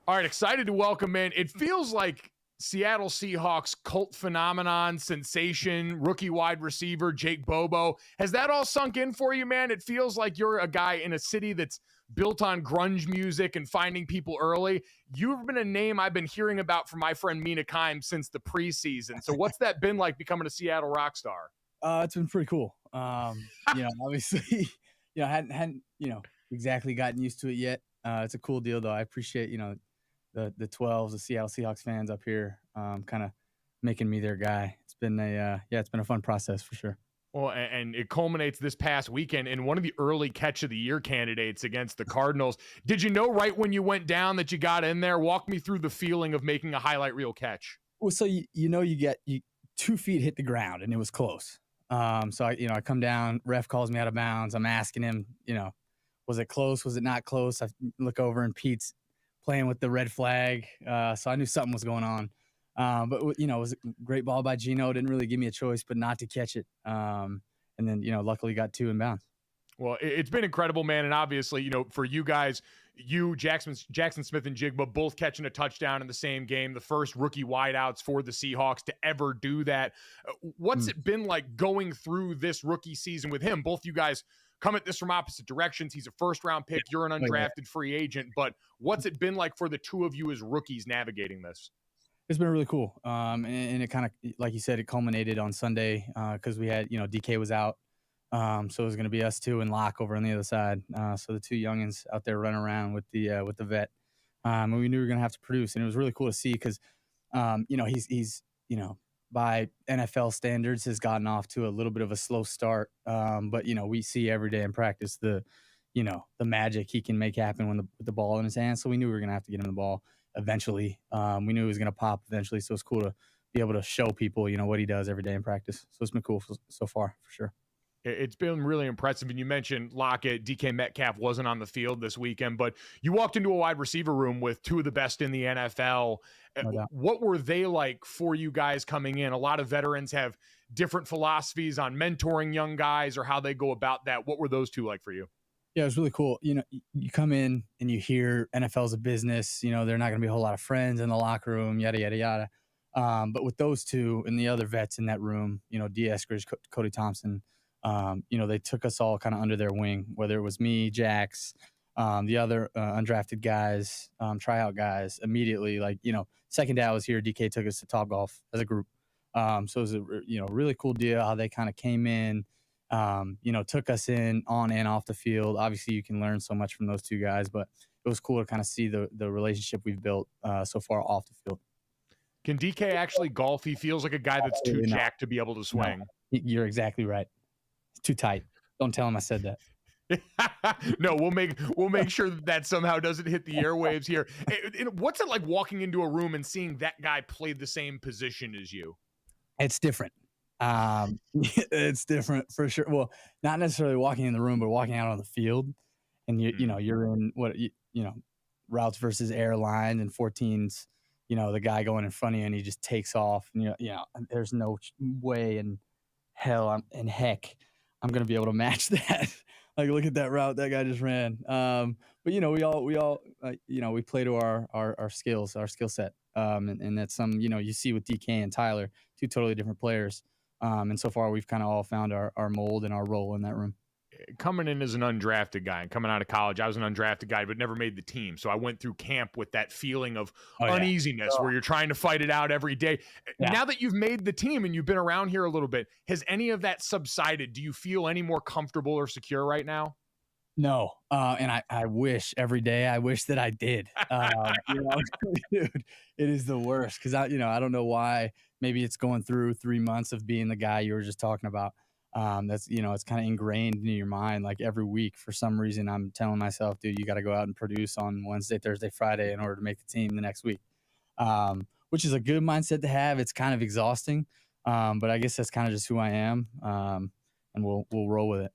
All right, excited to welcome in. It feels like Seattle Seahawks cult phenomenon, sensation, rookie wide receiver Jake Bobo. Has that all sunk in for you, man? It feels like you're a guy in a city that's built on grunge music and finding people early. You've been a name I've been hearing about from my friend Mina Kimes since the preseason. So what's that been like becoming a Seattle rock star? It's been pretty cool. Obviously, hadn't exactly gotten used to it yet. It's a cool deal though. I appreciate, the 12s, the Seattle Seahawks fans up here, kind of making me their guy. It's been it's been a fun process for sure. Well, and it culminates this past weekend in one of the early catch of the year candidates against the Cardinals. Did you know right when you went down that you got in there? Walk me through the feeling of making a highlight reel catch. Well, so you get 2 feet hit the ground and it was close. So I come down, ref calls me out of bounds. I'm asking him, was it close? Was it not close? I look over and Pete's playing with the red flag. So I knew something was going on. But it was a great ball by Gino. Didn't really give me a choice, but not to catch it. And then, luckily got 2 inbounds. Well, it's been incredible, man. And obviously, for you guys, Jackson Smith and Jigba both catching a touchdown in the same game, the first rookie wideouts for the Seahawks to ever do that. What's it been like going through this rookie season with him? Both you guys come at this from opposite directions. He's a first-round pick. You're an undrafted free agent. But what's it been like for the two of you as rookies navigating this? It's been really cool. And it kind of, like you said, it culminated on Sunday because we had, DK was out. So it was going to be us 2 and Locke over on the other side. So the 2 youngins out there running around with the vet. And we knew we were going to have to produce. And it was really cool to see because, he's by NFL standards has gotten off to a little bit of a slow start. But, we see every day in practice the magic he can make happen with the ball in his hands. So we knew we were going to have to get him the ball eventually. We knew he was going to pop eventually. So it's cool to be able to show people, what he does every day in practice. So it's been cool so far for sure. It's been really impressive. And you mentioned Lockett, DK Metcalf wasn't on the field this weekend, but you walked into a wide receiver room with 2 of the best in the NFL. No, what were they like for you guys coming in? A lot of veterans have different philosophies on mentoring young guys or how they go about that. What were those 2 like for you? Yeah, it was really cool. You come in and you hear NFL's a business. They're not going to be a whole lot of friends in the locker room, yada, yada, yada. But with those 2 and the other vets in that room, D. Eskridge, Cody Thompson, they took us all kind of under their wing, whether it was me, Jax, the other undrafted guys, tryout guys. Immediately, second day I was here, DK took us to Topgolf as a group. So it was a really cool deal how they kind of came in, took us in on and off the field. Obviously, you can learn so much from those 2 guys, but it was cool to kind of see the relationship we've built so far off the field. Can DK actually golf? He feels like a guy that's too jacked to be able to swing. No, you're exactly right. It's too tight. Don't tell him I said that. No, we'll make sure that somehow doesn't hit the airwaves here. What's it like walking into a room and seeing that guy play the same position as you? It's different. It's different for sure. Well, not necessarily walking in the room, but walking out on the field, and you're in routes versus airline and 14s. The guy going in front of you and he just takes off. And there's no way in hell and heck I'm going to be able to match that. Look at that route that guy just ran. But we all we play to our skills, our skill set. And that's some, you see with DK and Tyler, 2 totally different players. And so far we've kind of all found our mold and our role in that room. Coming in as an undrafted guy and coming out of college, I was an undrafted guy, but never made the team. So I went through camp with that feeling of uneasiness where you're trying to fight it out every day. Yeah. Now that you've made the team and you've been around here a little bit, has any of that subsided? Do you feel any more comfortable or secure right now? No. And I wish every day, I wish that I did. Dude, it is the worst because I don't know why. Maybe it's going through 3 months of being the guy you were just talking about. That's, it's kind of ingrained in your mind. Like every week, for some reason, I'm telling myself, dude, you got to go out and produce on Wednesday, Thursday, Friday in order to make the team the next week, which is a good mindset to have. It's kind of exhausting. But I guess that's kind of just who I am, and we'll roll with it.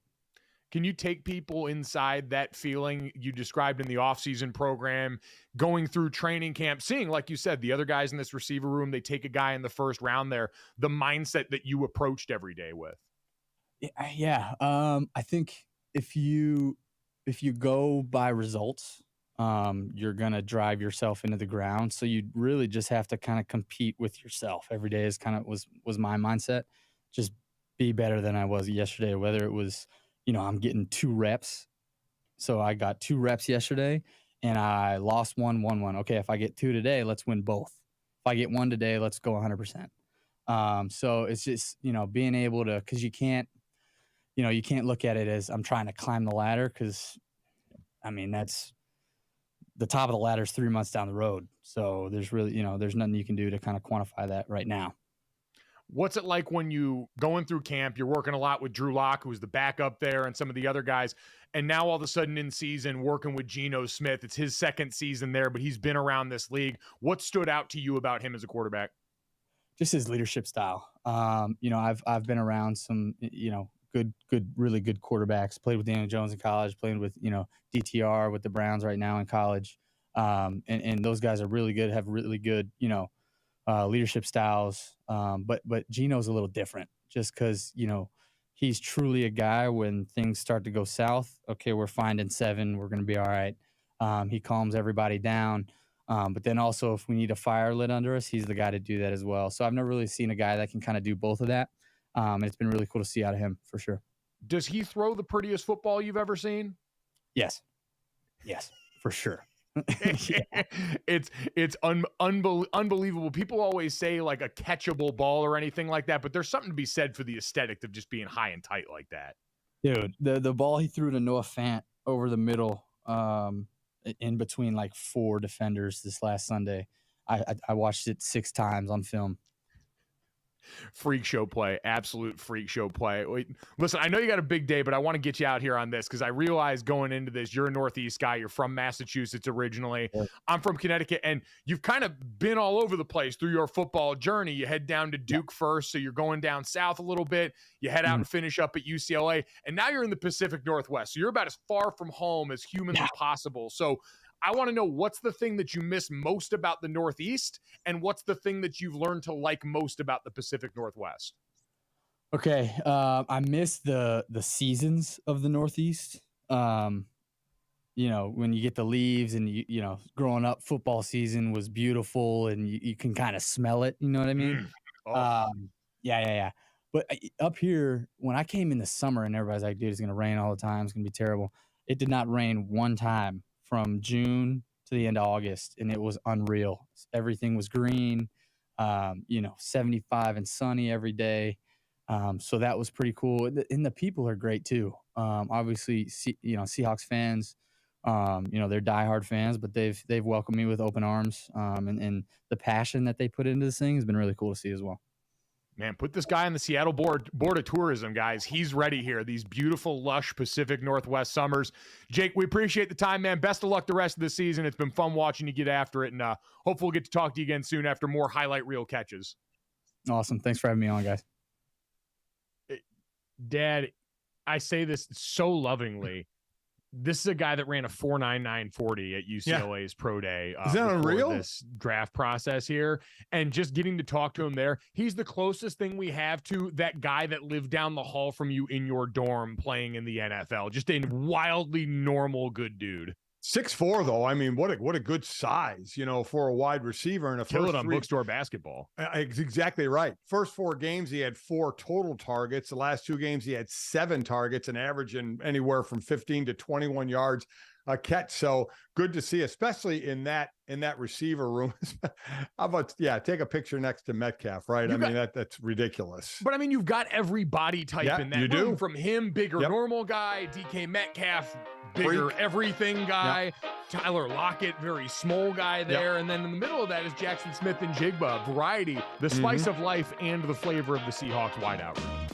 Can you take people inside that feeling you described in the offseason program, going through training camp, seeing, like you said, the other guys in this receiver room, they take a guy in the first round there, the mindset that you approached every day with? Yeah. I think if you go by results, you're going to drive yourself into the ground. So you really just have to kind of compete with yourself every day is kind of was my mindset. Just be better than I was yesterday, whether it was, I'm getting 2 reps. So I got 2 reps yesterday and I lost 1, won 1. Okay. If I get 2 today, let's win both. If I get 1 today, let's go 100%. So it's just, being able to, cause you can't look at it as I'm trying to climb the ladder. Cause that's the top of the ladder is 3 months down the road. So there's really, there's nothing you can do to kind of quantify that right now. What's it like when you going through camp, you're working a lot with Drew Lock, who's the backup there, and some of the other guys, and now all of a sudden in season working with Geno Smith? It's his second season there, but he's been around this league. What stood out to you about him as a quarterback? Just his leadership style. I've been around some, really good quarterbacks, played with Daniel Jones in college, played with, DTR with the Browns right now in college. And those guys are really good, have really good, leadership styles. But Geno's a little different just because, he's truly a guy when things start to go south. Okay, we're finding 7. We're going to be all right. He calms everybody down. But then also if we need a fire lit under us, he's the guy to do that as well. So I've never really seen a guy that can kind of do both of that. And it's been really cool to see out of him for sure. Does he throw the prettiest football you've ever seen? Yes, for sure. Yeah. It's unbelievable. People always say like a catchable ball or anything like that, but there's something to be said for the aesthetic of just being high and tight like that. Dude, the ball he threw to Noah Fant over the middle, in between like 4 defenders this last Sunday. I watched it 6 times on film. Freak show play, absolute freak show play. Wait, listen, I know you got a big day, but I want to get you out here on this because I realize going into this, you're a Northeast guy. You're from Massachusetts originally. Yeah. I'm from Connecticut, and you've kind of been all over the place through your football journey. You head down to Duke first, so you're going down south a little bit. You head out and finish up at UCLA, and now you're in the Pacific Northwest. So you're about as far from home as humanly possible. So I want to know, what's the thing that you miss most about the Northeast, and what's the thing that you've learned to like most about the Pacific Northwest? Okay. I miss the seasons of the Northeast. When you get the leaves and growing up, football season was beautiful and you can kind of smell it. You know what I mean? Yeah. But up here, when I came in the summer and everybody's like, dude, it's going to rain all the time. It's going to be terrible. It did not rain one time from June to the end of August, and it was unreal. Everything was green, 75 and sunny every day. So that was pretty cool. And the people are great too. Obviously, Seahawks fans, they're diehard fans, but they've welcomed me with open arms. And the passion that they put into this thing has been really cool to see as well. Man, put this guy on the Seattle Board of Tourism, guys. He's ready here. These beautiful, lush Pacific Northwest summers. Jake, we appreciate the time, man. Best of luck the rest of the season. It's been fun watching you get after it, and hopefully we'll get to talk to you again soon after more highlight reel catches. Awesome. Thanks for having me on, guys. Dad, I say this so lovingly. This is a guy that ran a 4.9940 at UCLA's pro day. Is that unreal? This draft process here, and just getting to talk to him there. He's the closest thing we have to that guy that lived down the hall from you in your dorm playing in the NFL. Just a wildly normal, good dude. 6'4", though. I mean, what a good size, for a wide receiver and a kill it on bookstore basketball. Exactly right. First 4 games, he had 4 total targets. The last 2 games, he had 7 targets and averaging anywhere from 15 to 21 yards a catch. So good to see, especially in that receiver room. How about, take a picture next to Metcalf, right? That's ridiculous. But you've got every body type in that room. Do. From him, bigger normal guy, DK Metcalf, bigger everything guy, Tyler Lockett, very small guy there. And then in the middle of that is Jackson Smith and Jigba. Variety, the spice of life and the flavor of the Seahawks wideout room.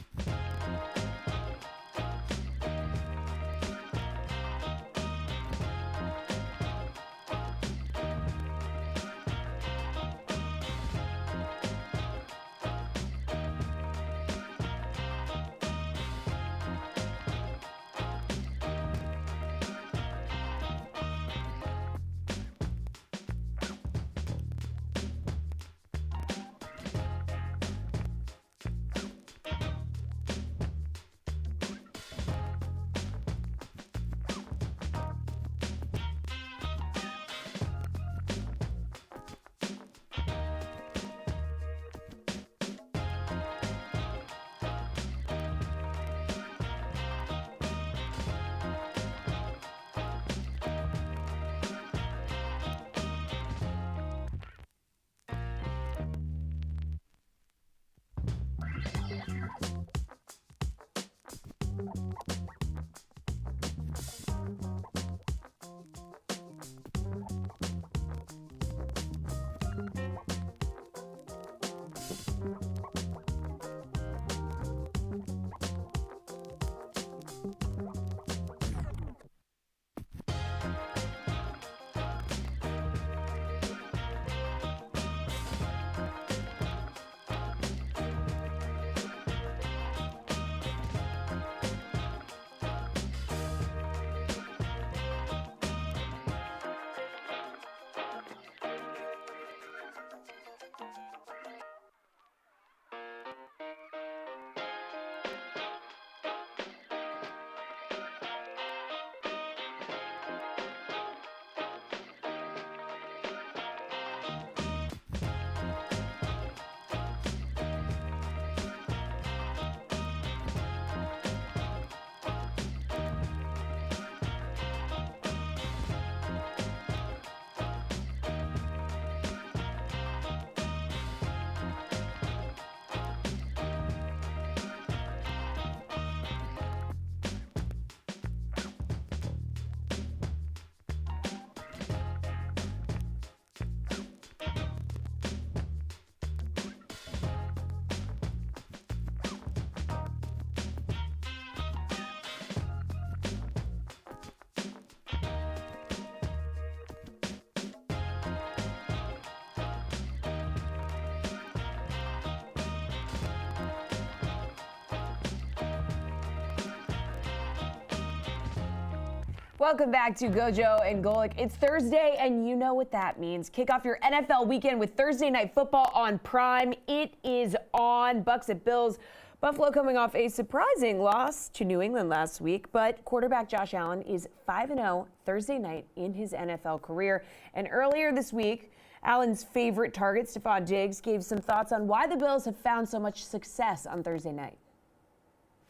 Welcome back to GoJo and Golic. It's Thursday, and you know what that means. Kick off your NFL weekend with Thursday Night Football on Prime. It is on. Bucks at Bills. Buffalo coming off a surprising loss to New England last week, but quarterback Josh Allen is 5-0 Thursday night in his NFL career. And earlier this week, Allen's favorite target, Stephon Diggs, gave some thoughts on why the Bills have found so much success on Thursday night.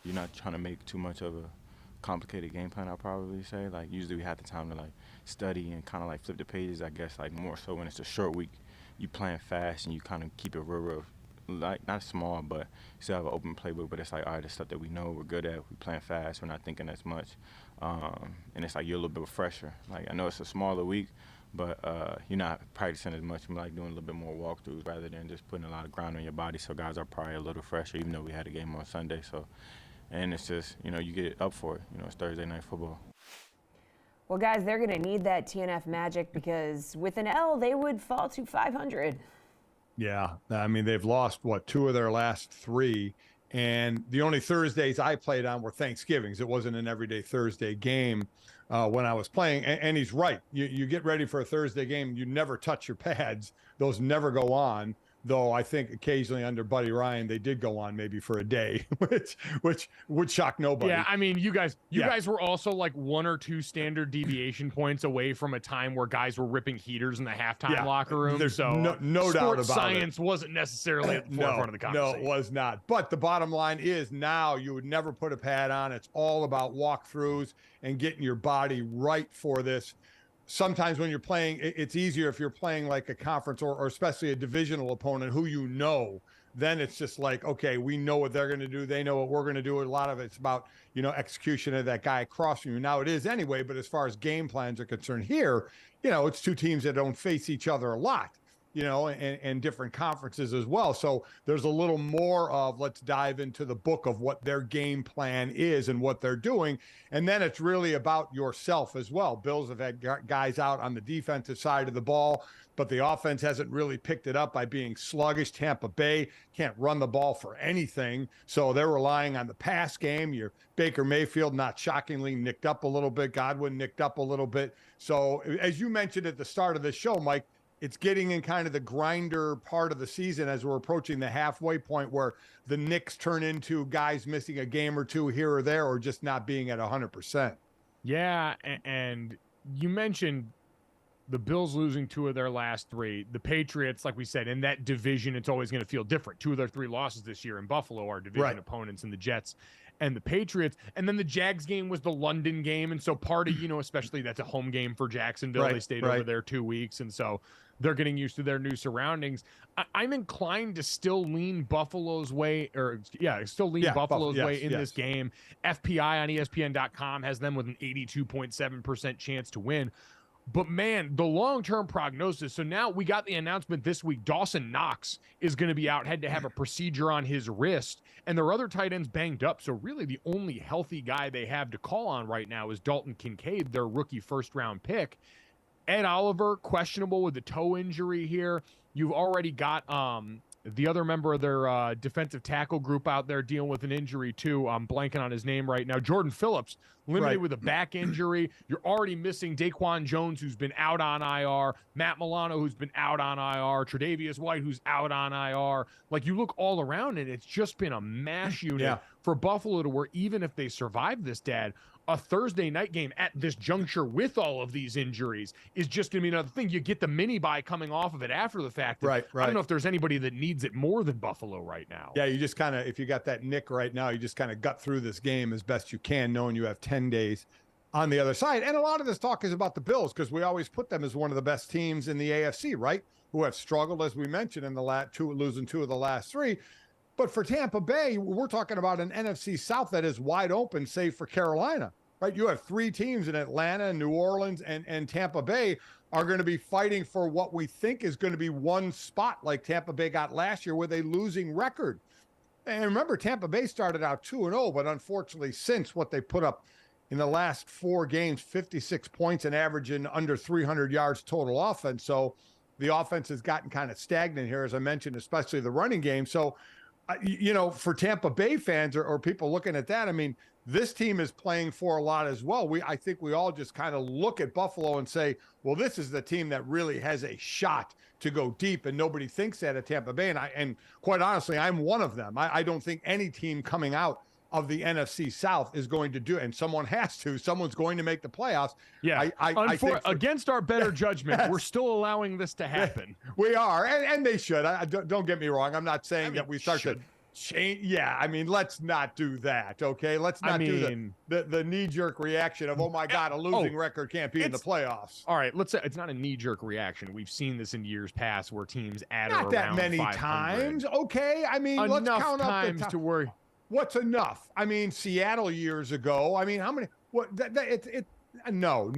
You're not trying to make too much of a complicated game plan, I'll probably say. Like, usually we have the time to, like, study and kind of, like, flip the pages, I guess, like, more so when it's a short week. You playing fast and you kind of keep it real, like, not small, but you still have an open playbook, but it's like, all right, the stuff that we know we're good at, we're playing fast, we're not thinking as much. And it's like you're a little bit fresher. Like, I know it's a smaller week, but you're not practicing as much. I'm like doing a little bit more walkthroughs rather than just putting a lot of ground on your body, so guys are probably a little fresher, even though we had a game on Sunday. So, and it's just, you know, you get up for it. You know, it's Thursday Night Football. Well, guys, they're going to need that TNF magic because with an L, they would fall to 500. Yeah, I mean, they've lost, 2 of their last 3, and the only Thursdays I played on were Thanksgivings. It wasn't an everyday Thursday game when I was playing, and he's right. You get ready for a Thursday game, you never touch your pads. Those never go on, though I think occasionally under Buddy Ryan, they did go on maybe for a day, which would shock nobody. Yeah, I mean, you guys were also like 1 or 2 standard deviation points away from a time where guys were ripping heaters in the halftime locker room. There's so no doubt about science wasn't necessarily at the forefront of the conversation. No, it was not. But the bottom line is now you would never put a pad on. It's all about walkthroughs and getting your body right for this. Sometimes when you're playing, it's easier if you're playing like a conference or especially a divisional opponent who you know. Then it's just like, okay, we know what they're going to do. They know what we're going to do. A lot of it's about, you know, execution of that guy across from you. Now it is anyway, but as far as game plans are concerned here, you know, it's 2 teams that don't face each other a lot, you know, and different conferences as well. So there's a little more of let's dive into the book of what their game plan is and what they're doing. And then it's really about yourself as well. Bills have had guys out on the defensive side of the ball, but the offense hasn't really picked it up by being sluggish. Tampa Bay can't run the ball for anything, so they're relying on the pass game. Your Baker Mayfield, not shockingly, nicked up a little bit. Godwin nicked up a little bit. So as you mentioned at the start of the show, Mike, it's getting in kind of the grinder part of the season as we're approaching the halfway point where the nicks turn into guys missing a game or 2 here or there or just not being at 100%. Yeah, and you mentioned the Bills losing 2 of their last 3. The Patriots, like we said, in that division, it's always going to feel different. 2 of their 3 losses this year in Buffalo are division opponents in the Jets and the Patriots. And then the Jags game was the London game. And so part of, you know, especially that's a home game for Jacksonville. They stayed over there 2 weeks. And so they're getting used to their new surroundings. I'm inclined to still lean Buffalo's way, Buffalo's way in this game. FPI on ESPN.com has them with an 82.7% chance to win. But, man, the long-term prognosis. So now we got the announcement this week. Dawson Knox is going to be out, had to have a procedure on his wrist. And their other tight ends banged up. So really the only healthy guy they have to call on right now is Dalton Kincaid, their rookie first-round pick. Ed Oliver, questionable with the toe injury here. You've already got the other member of their defensive tackle group out there dealing with an injury too. I'm blanking on his name right now. Jordan Phillips, limited with a back injury. You're already missing Daquan Jones, who's been out on IR. Matt Milano, who's been out on IR. Tre'Davious White, who's out on IR. Like, you look all around and it's just been a mash unit for Buffalo to where even if they survive this, Dad, a Thursday night game at this juncture with all of these injuries is just going to be another thing. You get the mini bye coming off of it after the fact. I don't know if there's anybody that needs it more than Buffalo right now. Yeah, you just kind of, if you got that nick right now, you just kind of gut through this game as best you can, knowing you have 10 days on the other side. And a lot of this talk is about the Bills because we always put them as one of the best teams in the AFC, right? Who have struggled, as we mentioned, in the losing 2 of the last 3. But for Tampa Bay, we're talking about an NFC South that is wide open, save for Carolina, right? You have 3 teams in Atlanta, New Orleans, and Tampa Bay are going to be fighting for what we think is going to be one spot like Tampa Bay got last year with a losing record. And remember, Tampa Bay started out 2-0, but unfortunately, since what they put up in the last 4 games, 56 points and averaging under 300 yards total offense. So the offense has gotten kind of stagnant here, as I mentioned, especially the running game. So, you know, for Tampa Bay fans or people looking at that, I mean, this team is playing for a lot as well. I think we all just kind of look at Buffalo and say, well, this is the team that really has a shot to go deep, and nobody thinks that at Tampa Bay. And quite honestly, I'm one of them. I don't think any team coming out of the NFC South is going to do it, and someone has to. Someone's going to make the playoffs. Yeah, I think against our better judgment, we're still allowing this to happen. We are, and they should. Don't get me wrong. I'm not saying that we start to change. Yeah, I mean, let's not do that, okay? Let's not do the knee-jerk reaction of, oh, my God, a losing record can't be in the playoffs. All right, let's say it's not a knee-jerk reaction. We've seen this in years past where teams add not that many 500. times, okay? I mean, let's count up the times to worry. What's enough? I mean, Seattle years ago. I mean, how many? What? No.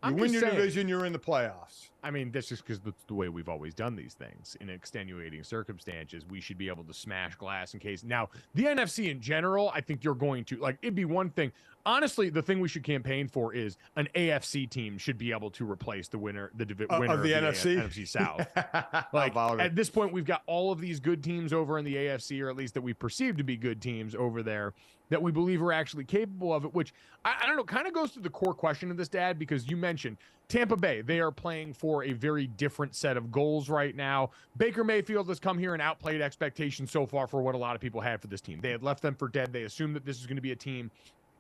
You win your division, you're in the playoffs. I mean, that's just because that's the way we've always done these things. In extenuating circumstances, we should be able to smash glass in case. Now, the NFC in general, I think you're going to, like, it'd be one thing. Honestly, the thing we should campaign for is an AFC team should be able to replace the winner of the NFC South. Like, at this point, we've got all of these good teams over in the AFC, or at least that we perceive to be good teams over there, that we believe are actually capable of it, which, I don't know, kind of goes to the core question of this, Dad, because you mentioned Tampa Bay. They are playing for a very different set of goals right now. Baker Mayfield has come here and outplayed expectations so far for what a lot of people had for this team. They had left them for dead. They assumed that this was going to be a team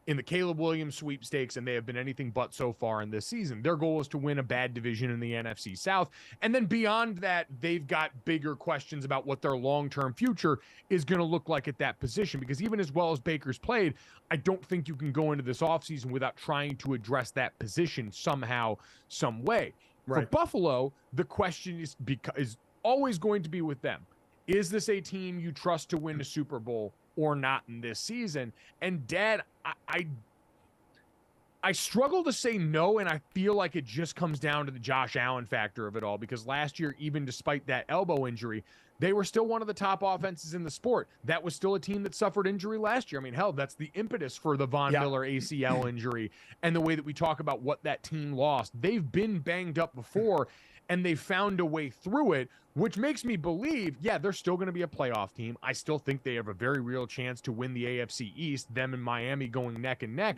in the Caleb Williams sweepstakes, and they have been anything but so far in this season. Their goal is to win a bad division in the NFC South. And then beyond that, they've got bigger questions about what their long-term future is going to look like at that position, because even as well as Baker's played, I don't think you can go into this offseason without trying to address that position somehow, some way. Right. For Buffalo, the question is always going to be with them. Is this a team you trust to win a Super Bowl or not in this season? And Dad, I struggle to say no, and I feel like it just comes down to the Josh Allen factor of it all, because last year, even despite that elbow injury, they were still one of the top offenses in the sport. That was still a team that suffered injury last year. I mean, hell, that's the impetus for the Von Miller ACL injury and the way that we talk about what that team lost. They've been banged up before, and they found a way through it, which makes me believe, yeah, they're still going to be a playoff team. I still think they have a very real chance to win the AFC East, them and Miami going neck and neck.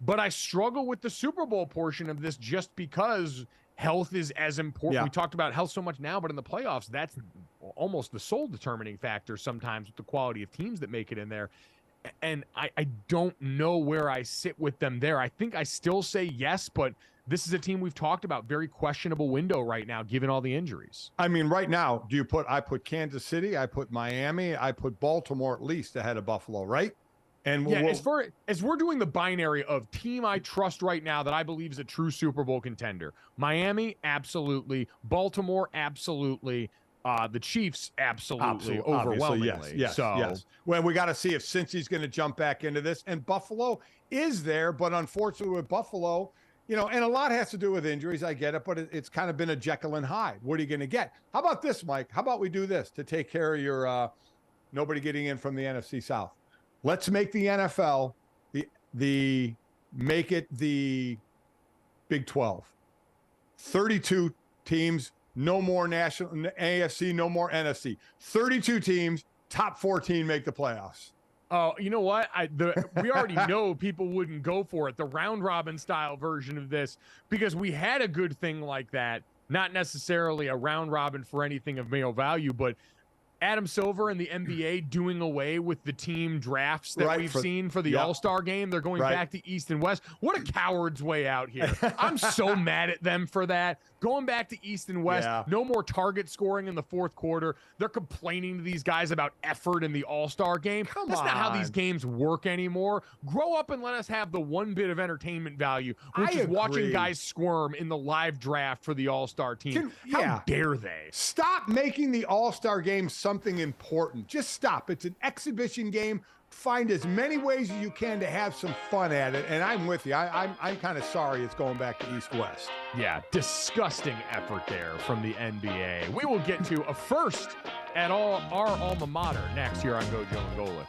But I struggle with the Super Bowl portion of this just because health is as important. Yeah. We talked about health so much now, but in the playoffs, that's almost the sole determining factor sometimes with the quality of teams that make it in there. And I don't know where I sit with them there. I think I still say yes, but this is a team we've talked about, very questionable window right now, given all the injuries. I mean, right now, I put Kansas City, I put Miami, I put Baltimore at least ahead of Buffalo, right? And yeah, as we're doing the binary of team I trust right now that I believe is a true Super Bowl contender, Miami, absolutely. Baltimore, absolutely. The Chiefs, absolutely, overwhelmingly. Yes. Well, we got to see if Cincy's going to jump back into this. And Buffalo is there, but unfortunately with Buffalo, and a lot has to do with injuries. I get it, but it's kind of been a Jekyll and Hyde. What are you going to get? How about this, Mike? How about we do this to take care of your nobody getting in from the NFC South? Let's make the NFL make it the Big 12. 32 teams, no more national AFC, no more NFC. 32 teams, top 14 make the playoffs. Oh, you know what? We already know people wouldn't go for it, the round robin style version of this, because we had a good thing like that, not necessarily a round robin for anything of real value, but Adam Silver and the NBA doing away with the team drafts that we've seen for the All-Star game. They're going back to East and West. What a coward's way out here. I'm so mad at them for that. Going back to East and West, no more target scoring in the fourth quarter. They're complaining to these guys about effort in the All-Star game. That's not how these games work anymore. Grow up and let us have the one bit of entertainment value, which is watching guys squirm in the live draft for the All-Star team. How dare they? Stop making the All-Star game something important. Just stop. It's an exhibition game. Find as many ways as you can to have some fun at it. And I'm with you. I'm kind of sorry it's going back to East-West. Yeah, disgusting effort there from the NBA. We will get to a first at our alma mater next here on GoJo and Golic.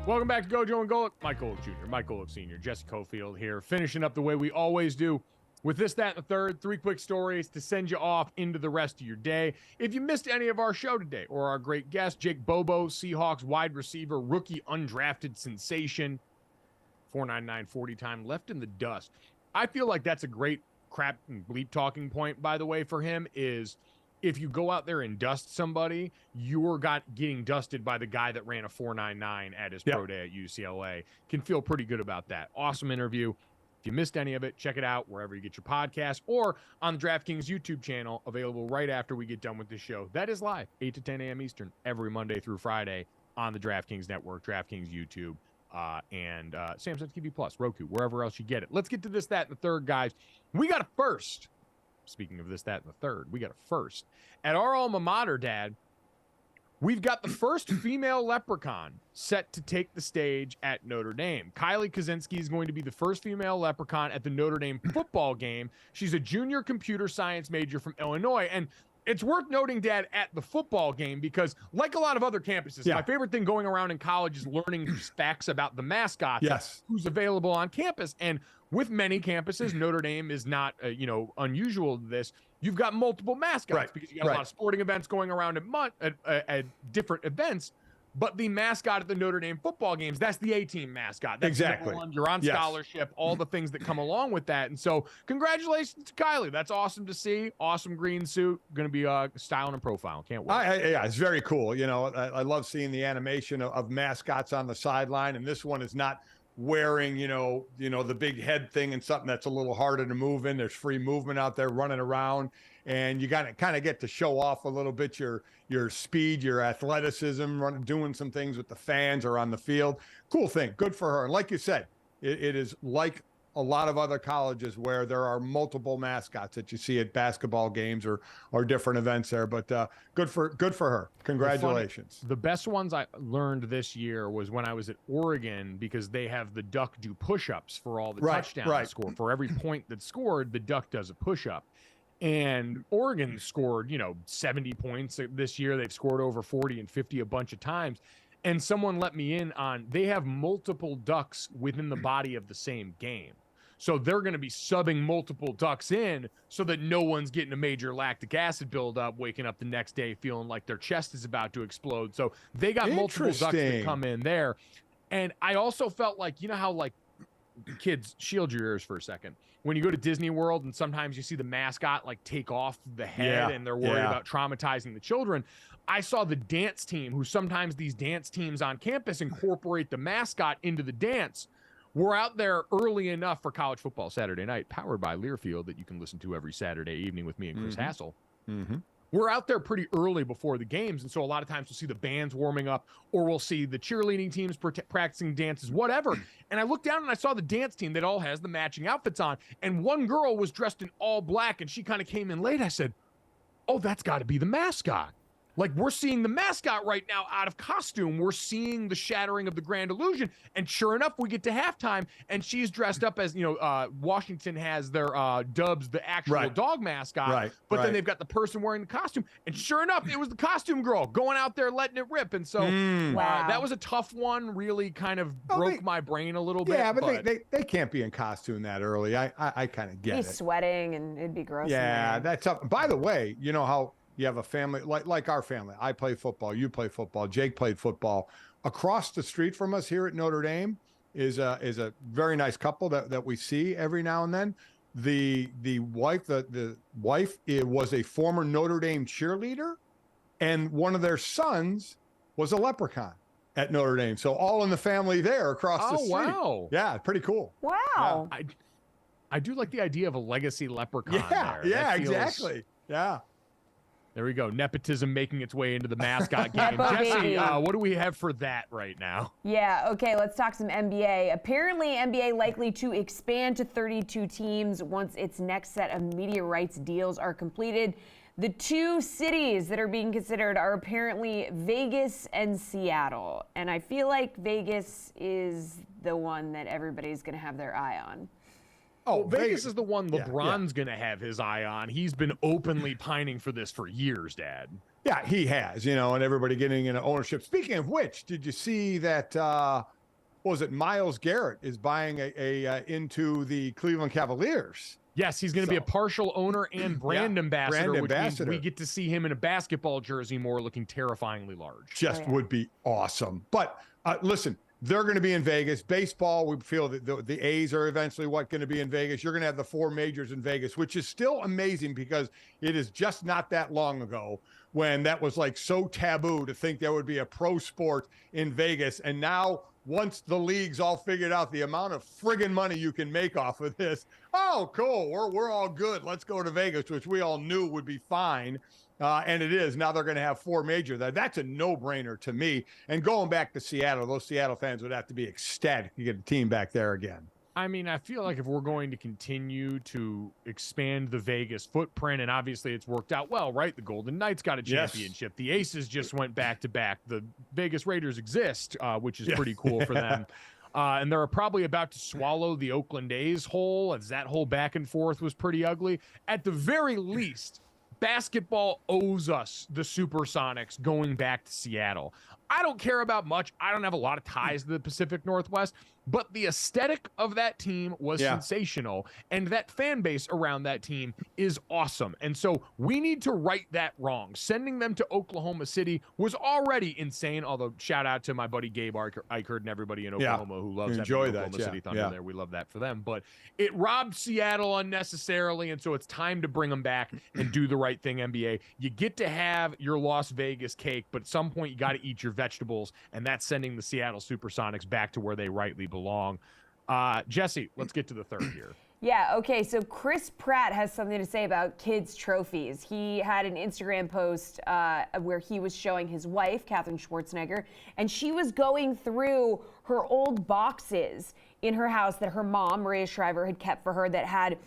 Welcome back to GoJo and Golic. Mike Golic Jr., Mike Golic Sr., Jesse Cofield here, finishing up the way we always do with this, that, and the third. 3 quick stories to send you off into the rest of your day. If you missed any of our show today or our great guest, Jake Bobo, Seahawks wide receiver, rookie undrafted sensation, 4.99 40 time left in the dust. I feel like that's a great crap and bleep talking point, by the way, for him is if you go out there and dust somebody, you're getting dusted by the guy that ran a 4.99 at his pro day at UCLA. Can feel pretty good about that. Awesome interview. If you missed any of it, check it out wherever you get your podcast or on the DraftKings YouTube channel, available right after we get done with this show. That is live, 8 to 10 a.m. Eastern, every Monday through Friday on the DraftKings Network, DraftKings YouTube, and Samsung TV Plus, Roku, wherever else you get it. Let's get to this, that, and the third, guys. We got a first. Speaking of this, that, and the third, we got a first. At our alma mater, Dad, we've got the first female leprechaun set to take the stage at Notre Dame. Kylie Kaczynski is going to be the first female leprechaun at the Notre Dame football game. She's a junior computer science major from Illinois. And it's worth noting, Dad, at the football game, because like a lot of other campuses, my favorite thing going around in college is learning facts about the mascot, who's available on campus. And with many campuses, Notre Dame is not, unusual to this. You've got multiple mascots because you got a lot of sporting events going around at different events. But the mascot at the Notre Dame football games, that's the A-team mascot. That's exactly. You're on scholarship, all the things that come along with that. And so congratulations to Kylie. That's awesome to see. Awesome green suit. Going to be styling and profiling. Can't wait. Yeah, it's very cool. You know, I love seeing the animation of mascots on the sideline. And this one is not wearing, the big head thing and something that's a little harder to move in. There's free movement out there running around. And you got to kind of get to show off a little bit your speed, your athleticism, doing some things with the fans or on the field. Cool thing. Good for her. And like you said, it is like a lot of other colleges where there are multiple mascots that you see at basketball games or different events there. But good for her. Congratulations. The best ones I learned this year was when I was at Oregon, because they have the duck do push-ups for all the touchdowns scored. For every point that's scored, the duck does a push-up. And Oregon scored, 70 points this year. They've scored over 40 and 50 a bunch of times. And someone let me in on, they have multiple ducks within the body of the same game. So they're going to be subbing multiple ducks in so that no one's getting a major lactic acid buildup, waking up the next day feeling like their chest is about to explode. So they got multiple ducks that come in there. And I also felt like, how kids, shield your ears for a second. When you go to Disney World and sometimes you see the mascot take take the head and they're worried about traumatizing the children. I saw the dance team, who sometimes these dance teams on campus incorporate the mascot into the dance. We're out there early enough for college football Saturday night, powered by Learfield, that you can listen to every Saturday evening with me and Chris Hassel. we're out there pretty early before the games. And so a lot of times we'll see the bands warming up, or we'll see the cheerleading teams practicing dances, whatever. And I looked down and I saw the dance team that all has the matching outfits on. And one girl was dressed in all black, and she kind of came in late. I said, oh, that's got to be the mascot. Like, we're seeing the mascot right now out of costume. We're seeing the shattering of the grand illusion. And sure enough, we get to halftime, and she's dressed up as, Washington has their Dubs, the actual dog mascot. But then they've got the person wearing the costume. And sure enough, it was the costume girl going out there letting it rip. And so that was a tough one, really kind of broke my brain a little bit. Yeah, but they can't be in costume that early. I kind of get it. He's sweating, and it'd be gross. Yeah, that's tough. By the way, you know how you have a family like our family. I play football. You play football. Jake played football. Across the street from us here at Notre Dame is a very nice couple that we see every now and then. The wife was a former Notre Dame cheerleader, and one of their sons was a leprechaun at Notre Dame. So all in the family there across the street. Wow. Yeah, pretty cool. Wow. Yeah, I do like the idea of a legacy leprechaun there. Yeah, exactly. Yeah. There we go. Nepotism making its way into the mascot game. Jesse, what do we have for that right now? Yeah, okay, let's talk some NBA. Apparently, NBA likely to expand to 32 teams once its next set of media rights deals are completed. The two cities that are being considered are apparently Vegas and Seattle. And I feel like Vegas is the one that everybody's going to have their eye on. Oh, Vegas is the one LeBron's going to have his eye on. He's been openly pining for this for years, Dad. Yeah, he has, and everybody getting into ownership. Speaking of which, did you see that, Myles Garrett is buying into the Cleveland Cavaliers? Yes, he's going to be a partial owner and brand ambassador, which means we get to see him in a basketball jersey more, looking terrifyingly large. Just would be awesome. But listen, they're going to be in Vegas. Baseball, we feel that the A's are eventually going to be in Vegas. You're going to have the four majors in Vegas, which is still amazing because it is just not that long ago when that was like so taboo to think there would be a pro sport in Vegas. And now, once the leagues all figured out the amount of friggin' money you can make off of this, oh, cool, we're all good. Let's go to Vegas, which we all knew would be fine. And it is. Now they're going to have four major. That's a no-brainer to me. And going back to Seattle, those Seattle fans would have to be ecstatic to get a team back there again. I mean, I feel like if we're going to continue to expand the Vegas footprint, and obviously it's worked out well, right? The Golden Knights got a championship. Yes. The Aces just went back-to-back. The Vegas Raiders exist, which is pretty cool for them. And they're probably about to swallow the Oakland A's whole, as that whole back and forth was pretty ugly. At the very least, basketball owes us the Supersonics going back to Seattle. I don't care about much. I don't have a lot of ties to the Pacific Northwest, but the aesthetic of that team was sensational, and that fan base around that team is awesome. And so we need to right that wrong. Sending them to Oklahoma City was already insane, although shout out to my buddy Gabe Eichert and everybody in Oklahoma who loves having Oklahoma City Thunder there. We love that for them. But it robbed Seattle unnecessarily, and so it's time to bring them back and do the right thing, NBA. You get to have your Las Vegas cake, but at some point you got to eat your vegetables, and that's sending the Seattle Supersonics back to where they rightly belong. Jesse, let's get to the third here. Yeah, okay, so Chris Pratt has something to say about kids' trophies. He had an Instagram post where he was showing his wife, Katherine Schwarzenegger, and she was going through her old boxes in her house that her mom, Maria Shriver, had kept for her that had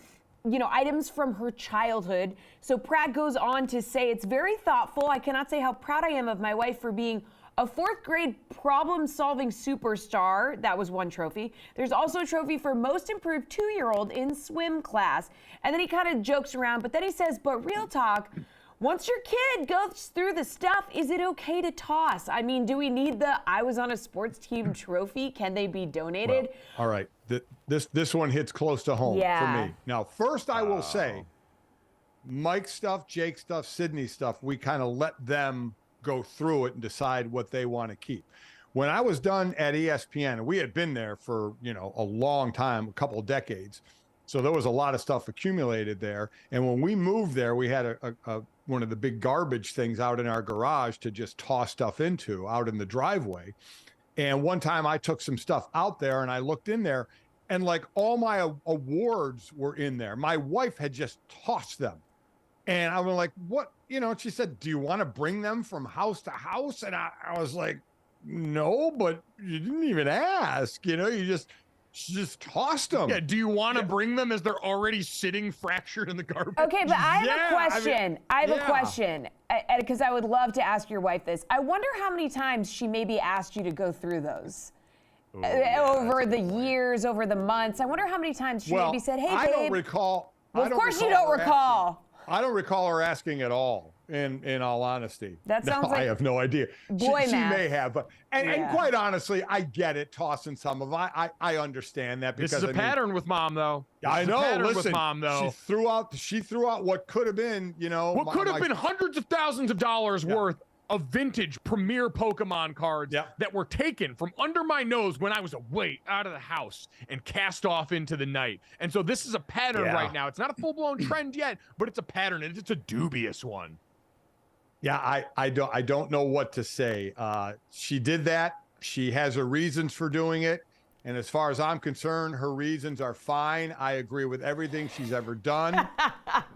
items from her childhood. So Pratt goes on to say, it's very thoughtful. I cannot say how proud I am of my wife for being a fourth grade problem-solving superstar. That was one trophy. There's also a trophy for most improved 2-year-old in swim class. And then he kind of jokes around, but then he says, but real talk, once your kid goes through the stuff, is it okay to toss? I mean, do we need the I was on a sports team trophy? Can they be donated? Well, all right. This one hits close to home for me. Now, first I will say, Mike stuff, Jake stuff, Sydney stuff, we kind of let them go through it and decide what they want to keep. When I was done at ESPN, and we had been there for, a long time, a couple of decades. So there was a lot of stuff accumulated there. And when we moved there, we had a one of the big garbage things out in our garage to just toss stuff into out in the driveway. And one time I took some stuff out there and I looked in there and like all my awards were in there. My wife had just tossed them. And I was like, what she said, do you want to bring them from house to house? And I was like, no, but you didn't even ask, you just tossed them. Yeah. Do you want to bring them as they're already sitting fractured in the garbage? Okay, but I have a question. I have a question because I would love to ask your wife this. I wonder how many times she maybe asked you to go through those. Over the years, over the months. I wonder how many times she maybe said, hey, babe. I don't recall. Well, of course you don't recall. I don't recall her asking at all, in all honesty. That sounds like I have no idea. boy she math. may have, but and quite honestly, I get it, tossing some of I understand that because this is a pattern with mom, though. I know. Listen, with mom, though. She threw out what could have been, what could have been hundreds of thousands of dollars worth of vintage premier Pokemon cards that were taken from under my nose when I was away out of the house and cast off into the night. And so this is a pattern right now. It's not a full-blown trend yet, but it's a pattern, and it's a dubious one. Yeah, I don't know what to say. She did that. She has her reasons for doing it. And as far as I'm concerned, her reasons are fine. I agree with everything she's ever done.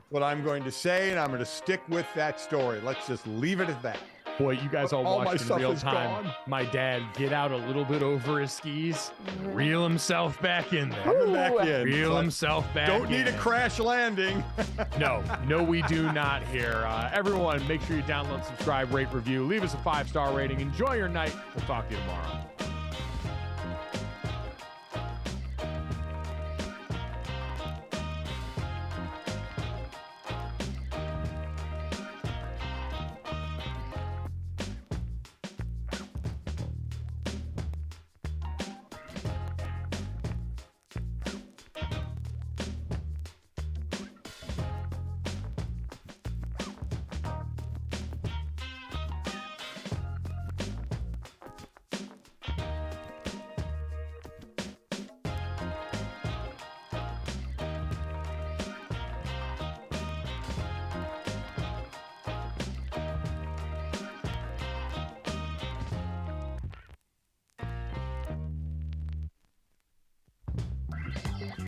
What I'm going to say, and I'm going to stick with that story. Let's just leave it at that. Boy, you guys all watched in real time. Gone. My dad get out a little bit over his skis, reel himself back in there. Coming back in. Reel himself back in. Don't need a crash landing. No, we do not here. Everyone, make sure you download, subscribe, rate, review. Leave us a 5-star rating. Enjoy your night. We'll talk to you tomorrow.